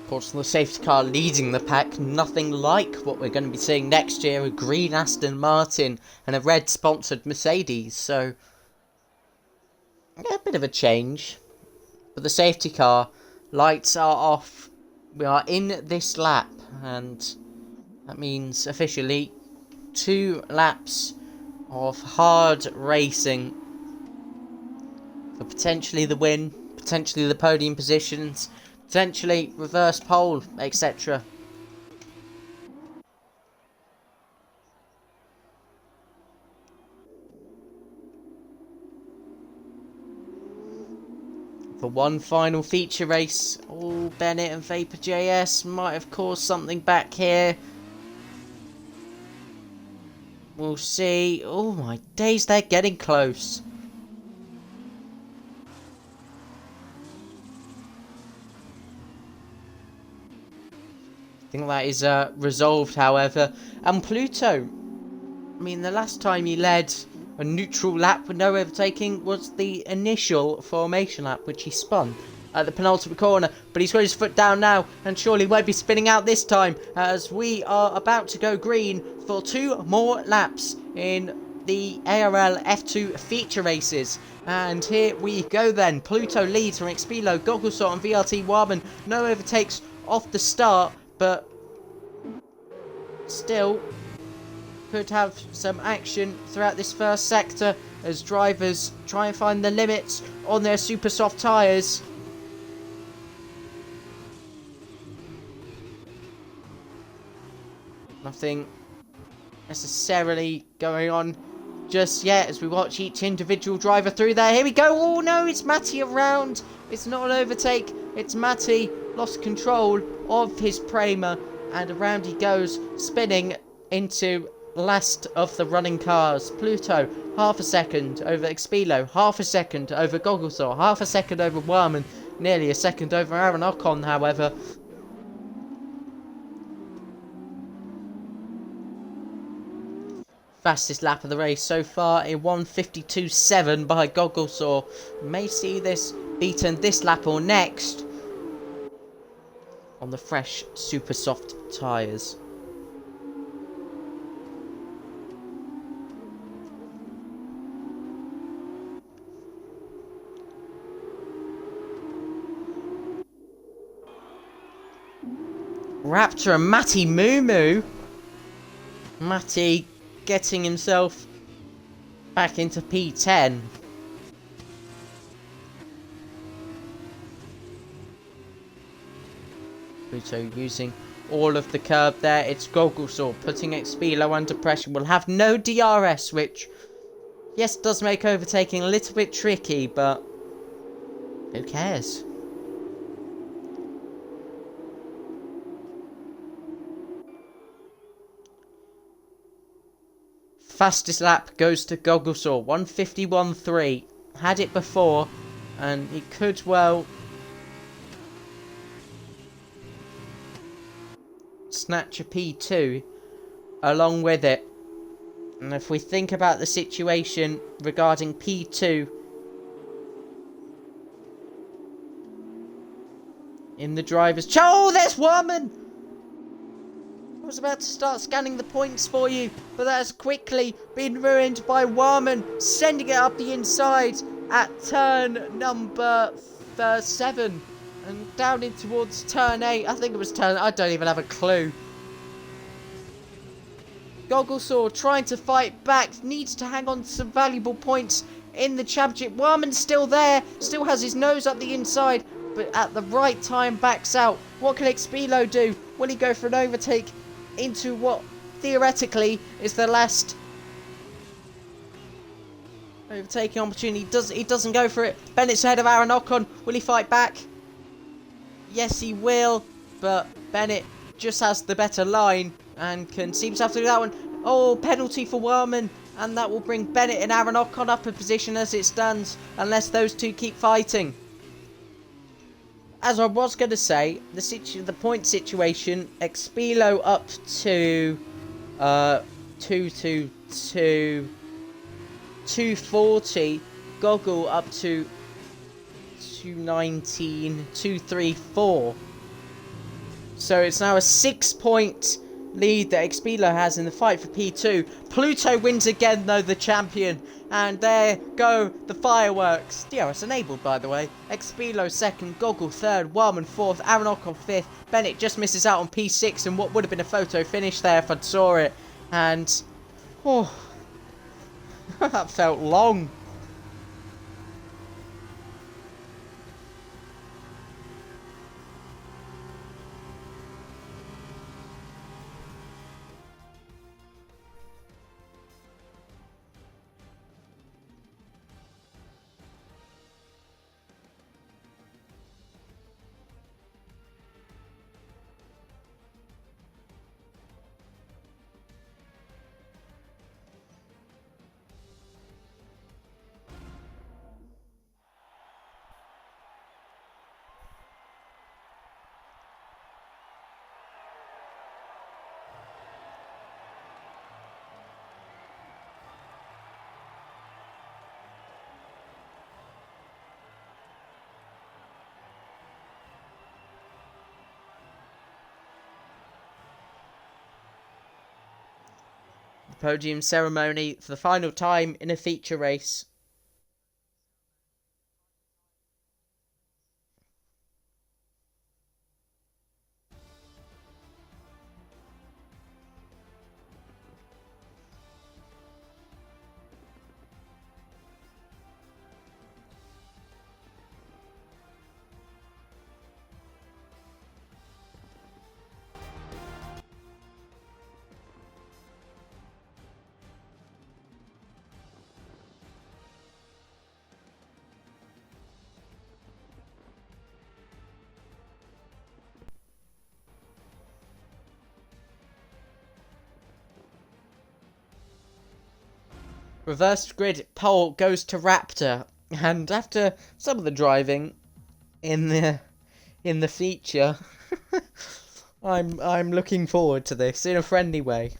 Of course, the safety car leading the pack, nothing like what we're going to be seeing next year, a green Aston Martin and a red sponsored Mercedes, so yeah, a bit of a change. But the safety car, lights are off, we are in this lap, and that means officially 2 laps of hard racing for potentially the win, potentially the podium positions, potentially reverse pole, etc. For one final feature race. Oh, Bennett and Vapor JS might have caused something back here. We'll see. Oh my days, they're getting close. I think that is resolved, however. And Pluto, I mean, the last time he led a neutral lap with no overtaking was the initial formation lap, which he spun at the penultimate corner. But he's got his foot down now, and surely won't be spinning out this time, as we are about to go green for 2 more laps in the ARL F2 feature races. And here we go then. Pluto leads from Expilo, Gogglesort and VRT Warman. No overtakes off the start, but still could have some action throughout this first sector as drivers try and find the limits on their super soft tyres. Nothing necessarily going on just yet as we watch each individual driver through there. Here we go. Oh no, it's Matty around. It's not an overtake. It's Matty lost control of his Prema, and around he goes, spinning into last of the running cars. Pluto, half a second over Expilo, half a second over Gogglesor, half a second over Warman, nearly a second over Aaron Ocon, however. Fastest lap of the race so far, a 1:52.7 by Gogglesor. May see this beaten this lap or next on the fresh super soft tyres. Raptor and Matty Moo. Matty getting himself back into P10. Pluto using all of the curb there. It's Gogglesor putting Expilo under pressure. Will have no DRS, which, yes, does make overtaking a little bit tricky, but who cares? Fastest lap goes to Gogglesor, 1:51.3. Had it before, and he could well snatch a P2 along with it. And if we think about the situation regarding P2 in the driver's... Oh, there's Warman! I was about to start scanning the points for you, but that has quickly been ruined by Warman sending it up the inside at turn number 7 and down in towards turn 8. I think it was turn... I don't even have a clue. Gogglesaw trying to fight back, needs to hang on to some valuable points in the championship. Warman's still there, still has his nose up the inside, but at the right time backs out. What can Expilo do? Will he go for an overtake into what theoretically is the last overtaking opportunity? He doesn't go for it. Bennett's ahead of Aaron Ocon. Will he fight back? Yes, he will, but Bennett just has the better line and can seems to have to do that one. Oh, penalty for Warman, and that will bring Bennett and Aaron Ocon up in position as it stands, unless those two keep fighting. As I was going to say, the point situation, Expilo up to 240, Goggle up to 219, 234. So it's now a 6-point lead that Expilo has in the fight for P2. Pluto wins again, though, the champion. And there go the fireworks. DRS enabled, by the way. Expilo second, Goggle third, Warman fourth, Aaron Ocon fifth. Bennett just misses out on P6 and what would have been a photo finish there if I'd saw it. And, oh, that felt long. Podium ceremony for the final time in a feature race. Reverse grid pole goes to Raptor, and after some of the driving in the feature, I'm looking forward to this in a friendly way.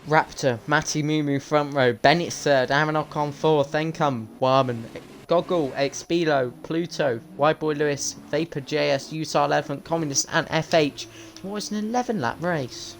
Raptor, Matty Mumu front row, Bennett third, Aaron Ocon fourth, then come Warman, Goggle, Expilo, Pluto, White Boy Lewis, Vapor JS, Utah Elephant, Communist and FH. It was an 11-lap race.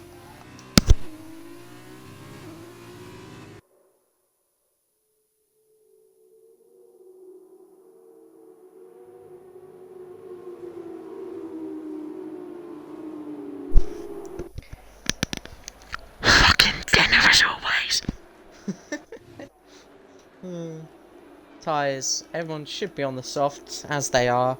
tyres. Everyone should be on the softs, as they are.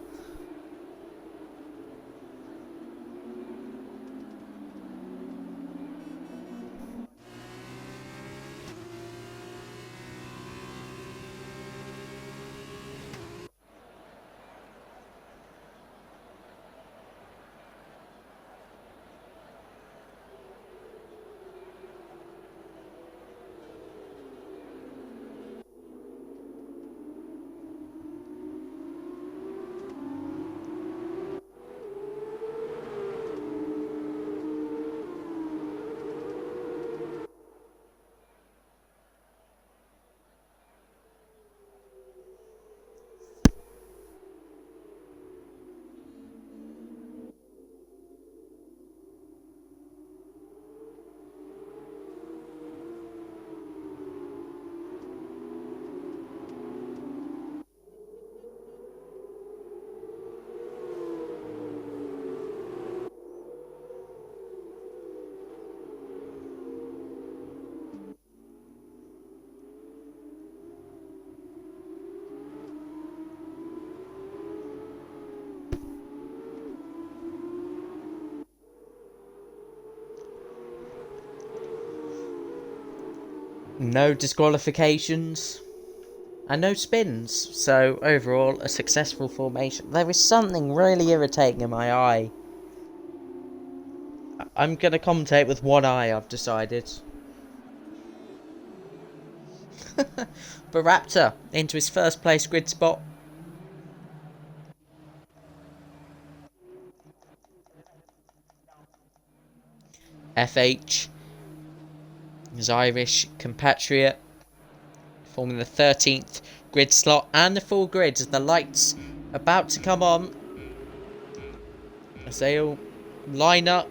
No disqualifications. And no spins. So, overall, a successful formation. There is something really irritating in my eye. I'm going to commentate with one eye, I've decided. But Raptor into his first place grid spot. FH, his Irish compatriot, forming the 13th grid slot and the full grid as the lights about to come on. As they all line up.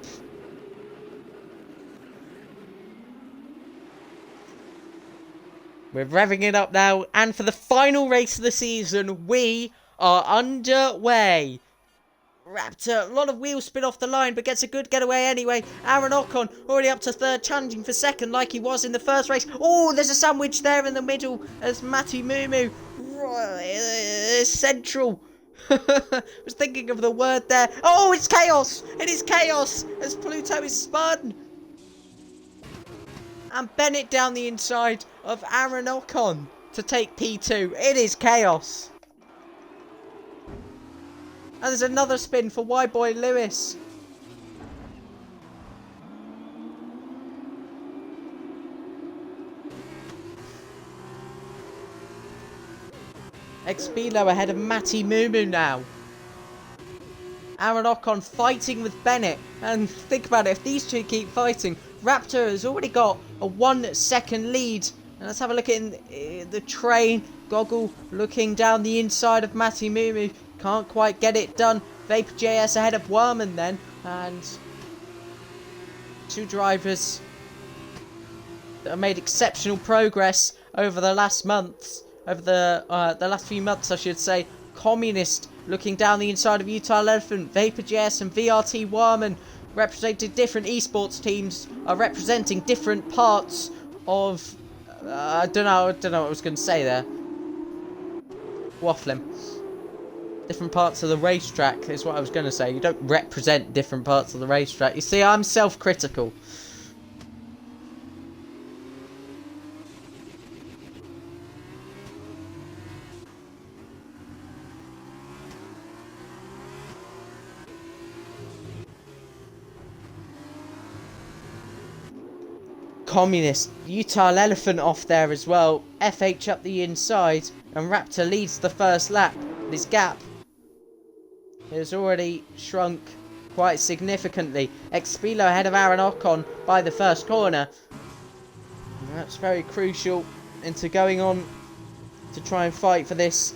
We're revving it up now, and for the final race of the season, we are underway. Raptor, a lot of wheel spin off the line, but gets a good getaway anyway. Aaron Ocon already up to third, challenging for second like he was in the first race. Oh, there's a sandwich there in the middle as Matty Mumu. Central. Was thinking of the word there. Oh, it's chaos. It is chaos as Pluto is spun. And Bennett down the inside of Aaron Ocon to take P2. It is chaos. And there's another spin for Y-Boy Lewis. Expilo ahead of Matty Mumu now. Aaron Ocon fighting with Bennett. And think about it, if these two keep fighting, Raptor has already got a 1 second lead. And let's have a look at the train. Goggle looking down the inside of Matty Mumu. Can't quite get it done. Vapor JS ahead of Werman then. And two drivers that have made exceptional progress over the last months. Over the last few months, I should say. Communist looking down the inside of Utah Elephant. Vapor JS and VRT Werman representing different esports teams. Are representing different parts of... I don't know what I was going to say there. Waffling. Different parts of the racetrack is what I was going to say. You don't represent different parts of the racetrack. You see, I'm self-critical. Communist. Utah Elephant off there as well. FH up the inside. And Raptor leads the first lap. This gap has already shrunk quite significantly. Expilo ahead of Aaron Ocon by the first corner. And that's very crucial into going on to try and fight for this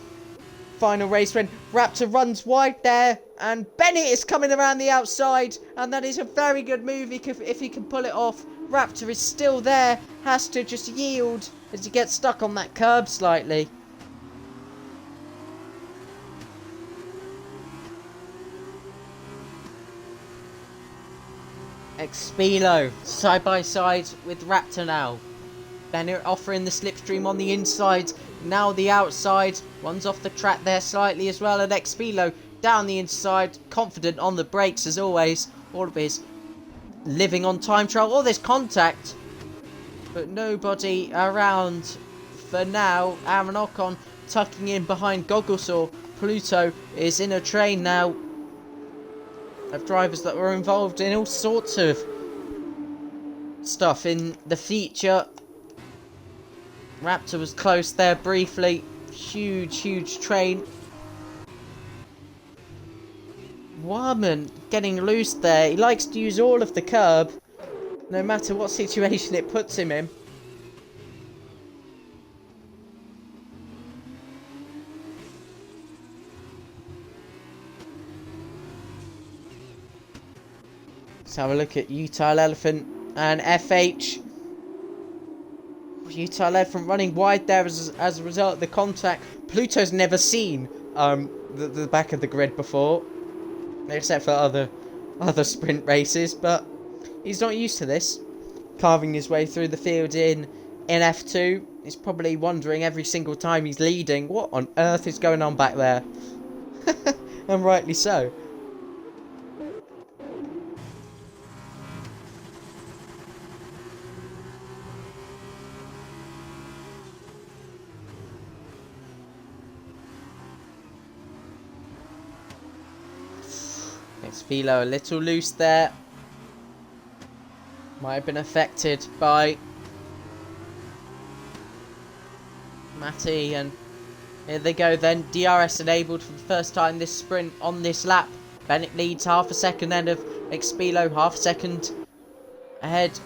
final race win. Raptor runs wide there. And Bennett is coming around the outside. And that is a very good move if he can pull it off. Raptor is still there. Has to just yield as he gets stuck on that curb slightly. Expilo side by side with Raptor now. Bennett offering the slipstream on the inside. Now the outside. Runs off the track there slightly as well. And Expilo down the inside. Confident on the brakes as always. All of his living on time trial. Oh, there's contact. But nobody around for now. Aaron Ocon tucking in behind Gogglesaw. Pluto is in a train now of drivers that were involved in all sorts of stuff in the feature. Raptor was close there briefly. Huge train. Warman getting loose there. He likes to use all of the curb, no matter what situation it puts him in. Let's have a look at Utile Elephant and FH. Utile Elephant running wide there as a result of the contact. Pluto's never seen the back of the grid before, except for other sprint races, but he's not used to this. Carving his way through the field in F2. He's probably wondering every single time he's leading, what on earth is going on back there? And rightly so. Philo a little loose there. Might have been affected by Matty, and here they go then. DRS enabled for the first time this sprint on this lap. Bennett leads half a second ahead of Expilo, half a second ahead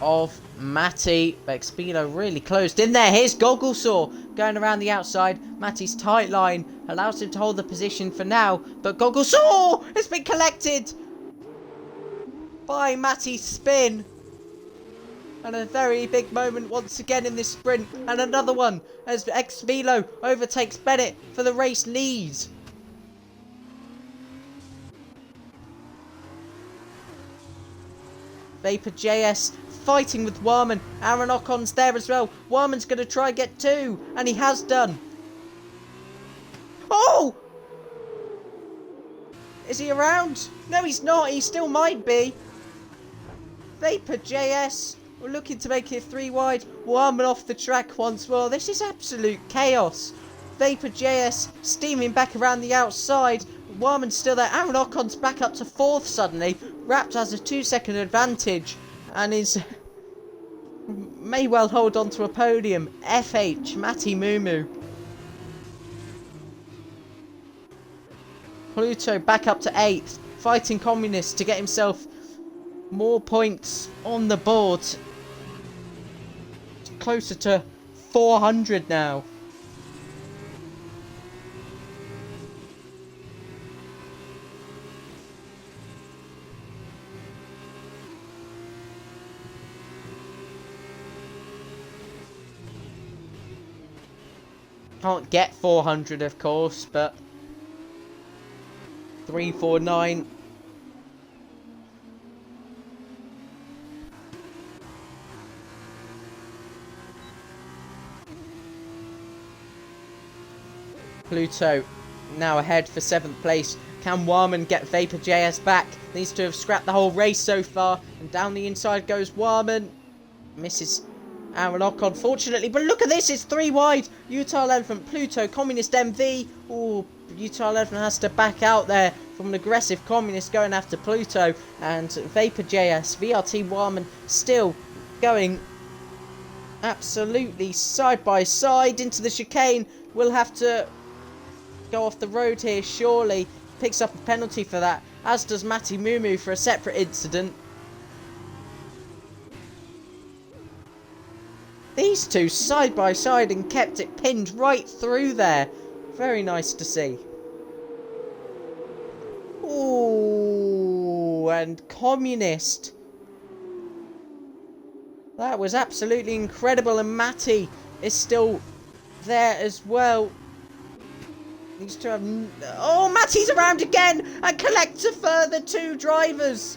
of Matty. But Expilo really closed in there. Here's Gogglesaw going around the outside. Matty's tight line allows him to hold the position for now, but Gogglesaw has been collected by Matty's spin. And a very big moment once again in this sprint, and another one as Expilo overtakes Bennett for the race lead. Vapor JS fighting with Warman. Aaron Ocon's there as well. Warman's going to try get two, and he has done. Oh! Is he around? No, he's not. He still might be. Vapor JS we're looking to make it 3 wide. Warman off the track once more. This is absolute chaos. Vapor JS steaming back around the outside. Warman's still there. Aaron Ocon's back up to 4th suddenly. Raptor has a 2-second advantage and may well hold on to a podium. FH, Matty Mumu. Pluto back up to 8th. Fighting Communist to get himself more points on the board. Closer to 400 now. Can't get 400 of course, but 349. Pluto now ahead for 7th place. Can Warman get Vapor JS back? Needs to have scrapped the whole race so far. And down the inside goes Warman. Misses Aaron Ocon, fortunately. But look at this, it's 3 wide. Utile Elephant, Pluto, Communist MV. Oh, Utile Elephant has to back out there from an aggressive Communist going after Pluto. And Vapor JS, VRT Warman still going absolutely side by side into the chicane. We'll have to go off the road here, surely. Picks up a penalty for that, as does Matty Mumu for a separate incident. These two side by side and kept it pinned right through there. Very nice to see. Ooh, and Communist. That was absolutely incredible, and Matty is still there as well. Needs to have... Oh, Matty's around again and collects a further 2 drivers.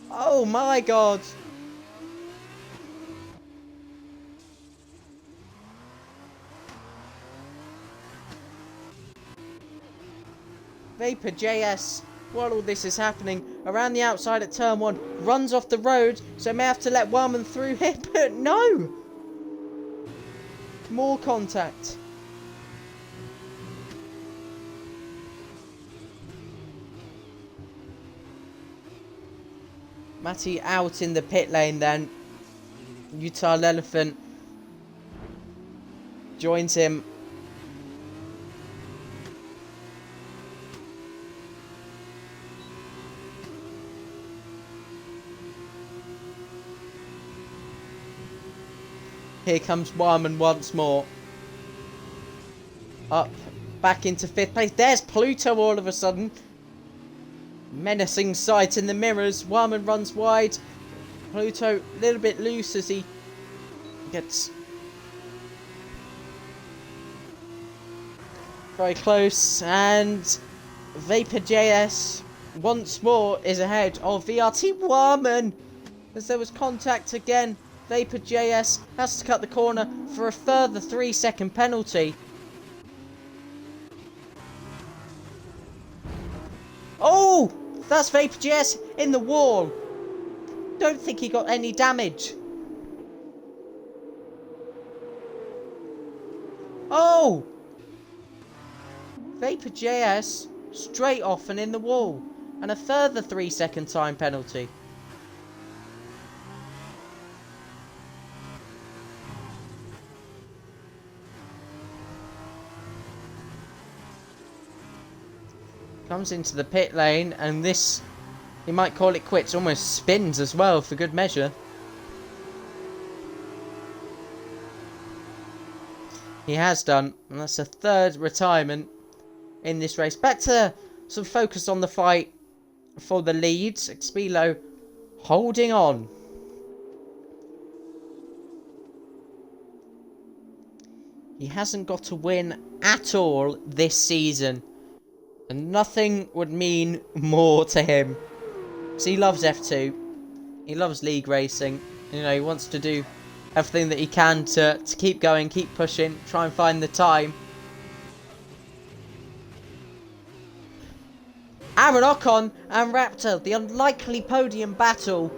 Oh my god. Vapor JS, while all this is happening, around the outside at turn 1, runs off the road, so may have to let Wellman through here, but no! More contact. Matty out in the pit lane then. Utah Elephant joins him. Here comes Wyman once more. Up, back into 5th place. There's Pluto all of a sudden. Menacing sight in the mirrors. Wyman runs wide. Pluto a little bit loose as he gets very close. And Vapor JS once more is ahead of VRT Wyman. As there was contact again. Vapor JS has to cut the corner for a further 3-second penalty. Oh! That's Vapor JS in the wall. Don't think he got any damage. Oh! Vapor JS straight off and in the wall. And a further 3-second time penalty. Comes into the pit lane, and this, you might call it quits, almost spins as well for good measure. He has done, and that's a 3rd retirement in this race. Back to some focus on the fight for the leads. Expilo holding on. He hasn't got a win at all this season. And nothing would mean more to him. Because he loves F2. He loves league racing. You know, he wants to do everything that he can to keep going, keep pushing, try and find the time. Aaron Ocon and Raptor, the unlikely podium battle.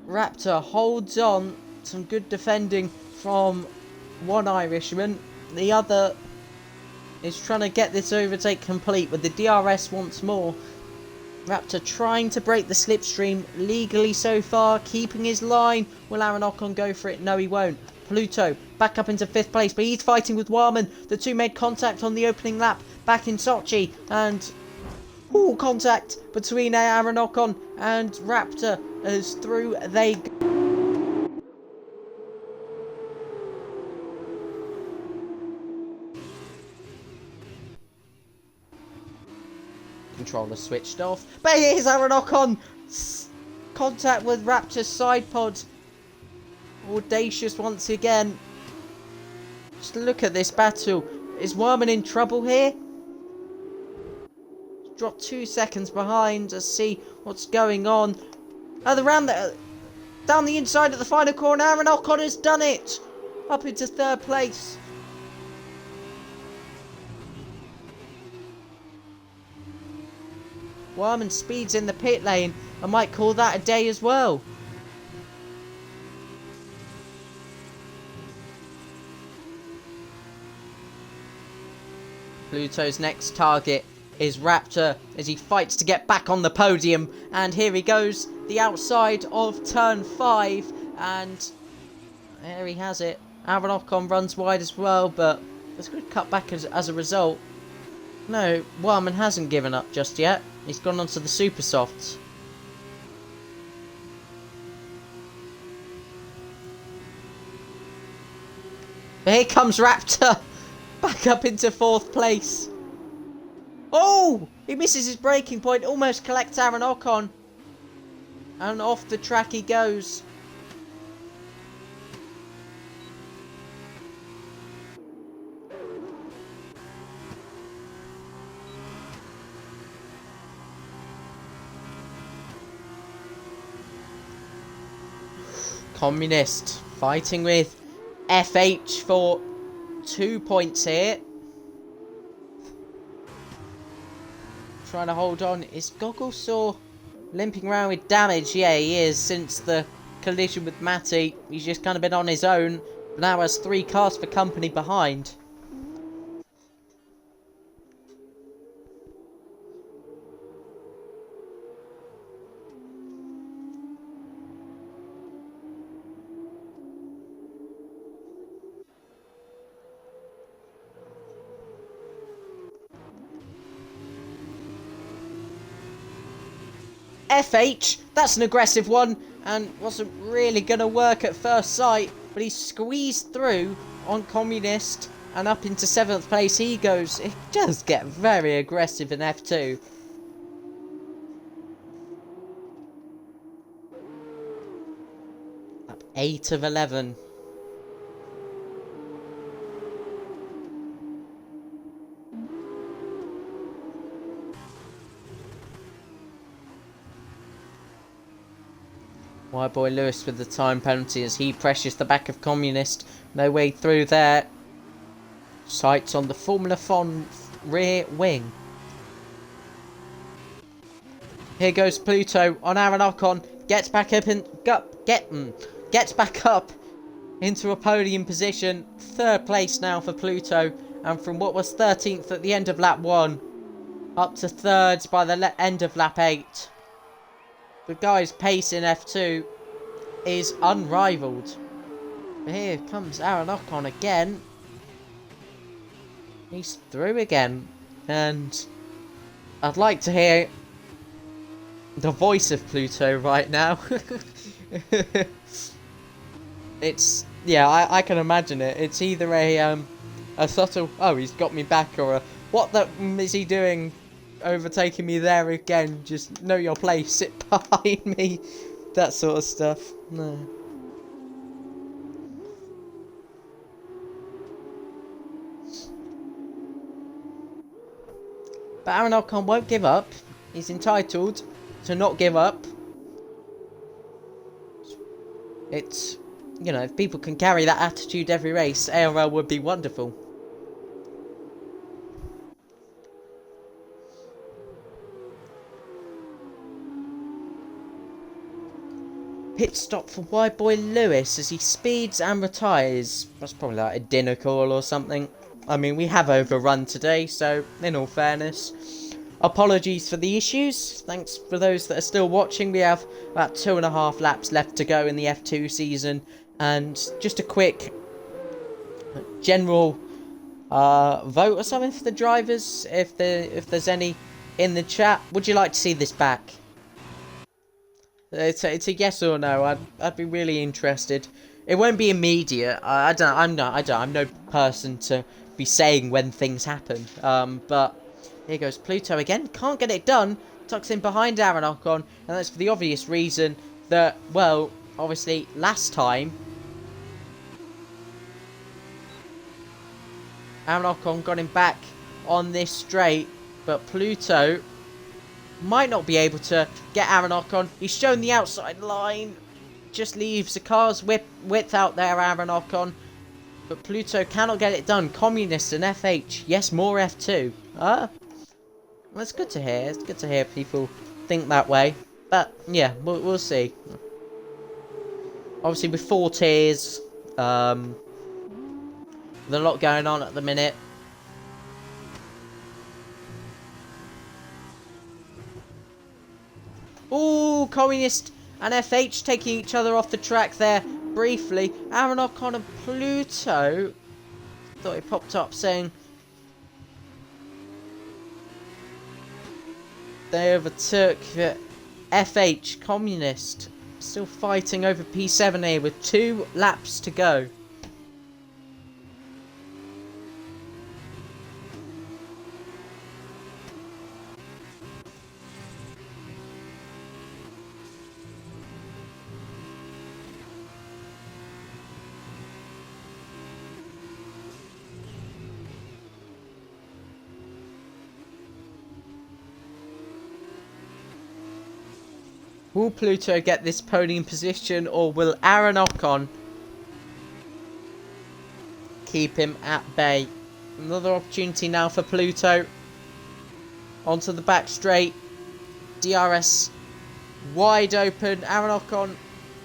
Raptor holds on. Some good defending from one Irishman. The other is trying to get this overtake complete with the DRS once more. Raptor trying to break the slipstream legally so far, keeping his line. Will Aaron Ocon go for it? No, he won't. Pluto back up into 5th place, but he's fighting with Warman. The two made contact on the opening lap back in Sochi, and contact between Aaron Ocon and Raptor as through they go. Controller switched off, but here's Aaron Ocon. Contact with Raptor's side pod. Audacious once again. Just look at this battle. Is Wyman in trouble here? Dropped 2 seconds behind to see what's going on. Down the inside of the final corner, Aaron Ocon has done it. Up into 3rd place. Wyman speeds in the pit lane. I might call that a day as well. Pluto's next target is Raptor as he fights to get back on the podium. And here he goes, the outside of turn 5. And there he has it. Aaron Ocon runs wide as well, but there's a good cutback as a result. No, Wyman hasn't given up just yet. He's gone on to the super softs. But here comes Raptor. Back up into 4th place. Oh! He misses his braking point. Almost collects Aaron Ocon. And off the track he goes. Communist fighting with FH for 2 points here. trying to hold on. Is Gogglesaw limping around with damage? Yeah, he is. Since the collision with Matty, he's just kind of been on his own. But now has 3 cars for company behind. FH, that's an aggressive one, and wasn't really going to work at first sight, but he squeezed through on Communist, and up into 7th place he goes. It does get very aggressive in F2. Up 8 of 11. My boy Lewis with the time penalty as he pressures the back of Communist. No way through there. Sights on the Formula Fon rear wing. Here goes Pluto on Aaron Ocon. Gets back up and gets back up into a podium position. 3rd place now for Pluto. And from what was 13th at the end of lap 1 up to 3rd by the end of lap 8. The guy's pace in F2 is unrivaled. But here comes Aaron Ocon again. He's through again. And I'd like to hear the voice of Pluto right now. It's, yeah, I can imagine it. It's either a subtle, oh, he's got me back, or a, what the is he doing? Overtaking me there again, just know your place, sit behind me, that sort of stuff. No. But Aaron Ocon won't give up. He's entitled to not give up. It's, you know, if people can carry that attitude every race, ARL would be wonderful. Pit stop for wide boy Lewis as he speeds and retires. That's probably like a dinner call or something. I mean, we have overrun today, so in all fairness, apologies for the issues. Thanks for those that are still watching. We have about 2.5 laps left to go in the F2 season, and just a quick general vote or something for the drivers, if there's any in the chat. Would you like to see this back? It's a yes or no. I'd be really interested. It won't be immediate. I'm no person to be saying when things happen. But here goes Pluto again. Can't get it done. Tucks in behind Aaron Ocon, and that's for the obvious reason that, well, obviously last time Aaron Ocon got him back on this straight, but Pluto might not be able to get Aaron Ocon. He's shown the outside line. Just leaves the car's width out there, Aaron Ocon. But Pluto cannot get it done. Communist and FH. Yes, more F2. That's good to hear. It's good to hear people think that way. But, yeah, we'll see. Obviously, with 4 tiers, there's a lot going on at the minute. Ooh, Communist and FH taking each other off the track there briefly. Aaron Ocon and Pluto. Thought he popped up saying they overtook FH. Communist still fighting over P7 here with 2 laps to go. Will Pluto get this podium position, or will Aaron Ocon keep him at bay? Another opportunity now for Pluto. onto the back straight. DRS wide open. Aaron Ocon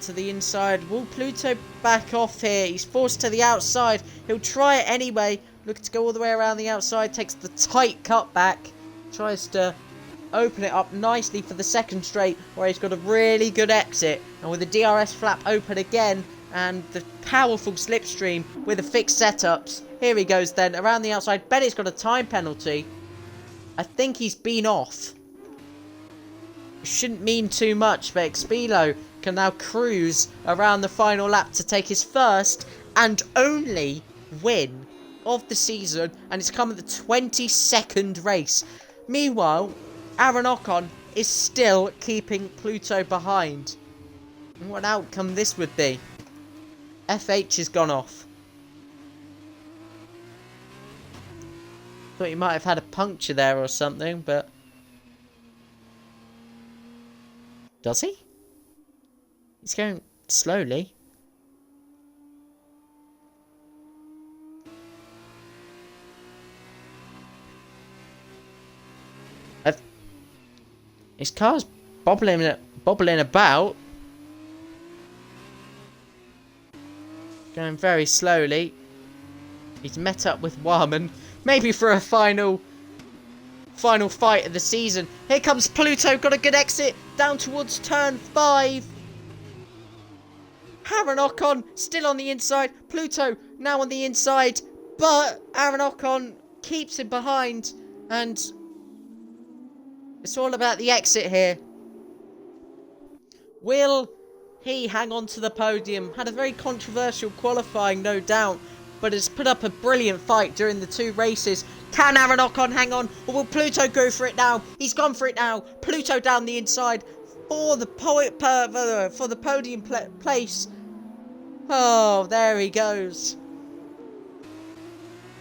to the inside. Will Pluto back off here? He's forced to the outside. He'll try it anyway. Looking to go all the way around the outside. Takes the tight cut back. Tries to open it up nicely for the second straight, where he's got a really good exit. And with the DRS flap open again, and the powerful slipstream with the fixed setups. Here he goes then, around the outside. Bennett's got a time penalty. I think he's been off. It shouldn't mean too much, but Expilo can now cruise around the final lap to take his first and only win of the season. And it's come at the 22nd race. Meanwhile, Aaron Ocon is still keeping Pluto behind. And what outcome this would be? FH has gone off. Thought he might have had a puncture there or something, but... Does he? He's going slowly. His car's bobbling about. Going very slowly. He's met up with Warman. Maybe for a final fight of the season. Here comes Pluto. Got a good exit. Down towards turn 5. Aaron Ocon still on the inside. Pluto now on the inside. But Aaron Ocon keeps him behind. And it's all about the exit here. Will he hang on to the podium? Had a very controversial qualifying, no doubt, but has put up a brilliant fight during the 2 races. Can Aaron Ocon hang on, or will Pluto go for it now? He's gone for it now. Pluto down the inside for the podium place. Oh, there he goes.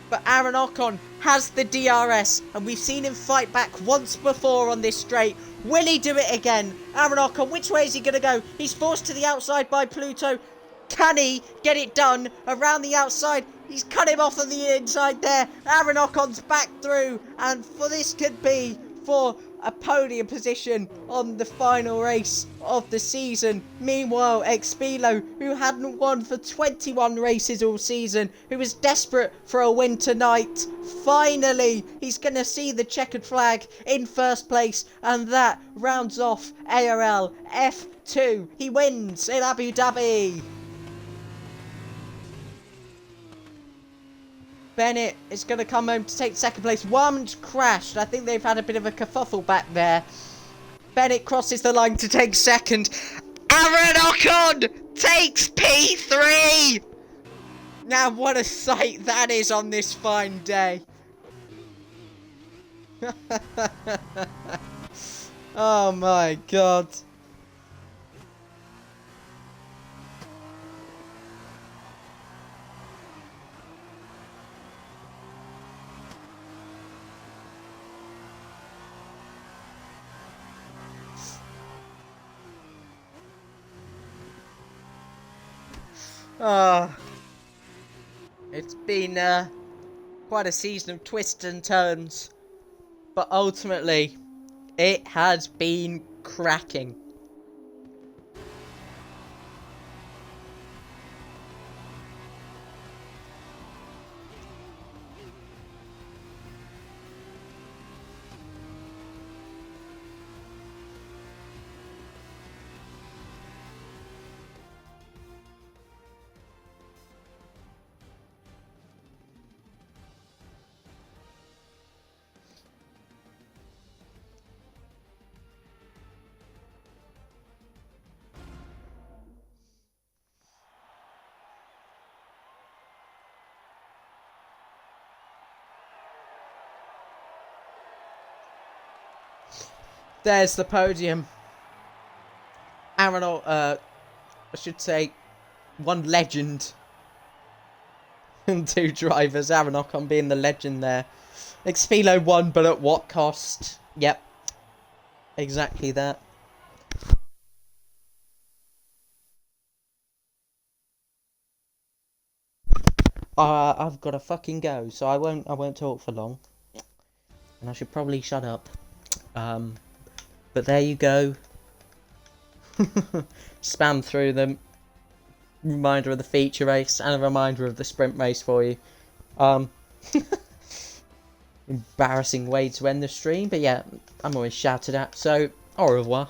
But Aaron Ocon has the DRS, and we've seen him fight back once before on this straight. Will he do it again? Aaron Ocon, which way is he going to go? He's forced to the outside by Pluto. Can he get it done around the outside? He's cut him off on the inside there. Aaron Ocon's back through, and for this could be for a podium position on the final race of the season. Meanwhile, Expilo, who hadn't won for 21 races all season, who was desperate for a win tonight, finally, he's going to see the checkered flag in first place, and that rounds off ARL F2. He wins in Abu Dhabi. Bennett is going to come home to take second place. Warman's crashed. I think they've had a bit of a kerfuffle back there. Bennett crosses the line to take second. Aaron Ocon takes P3! Now, what a sight that is on this fine day. Oh my god. It's been quite a season of twists and turns, but ultimately it has been cracking. There's the podium. Aaron, I should say, one legend and 2 drivers. Aaron Ocon being the legend there. Expilo won, but at what cost? Yep, exactly that. I've got to fucking go, so I won't talk for long, and I should probably shut up. But there you go. Spam through them. Reminder of the feature race and a reminder of the sprint race for you. Embarrassing way to end the stream, but yeah, I'm always shouted at, so au revoir.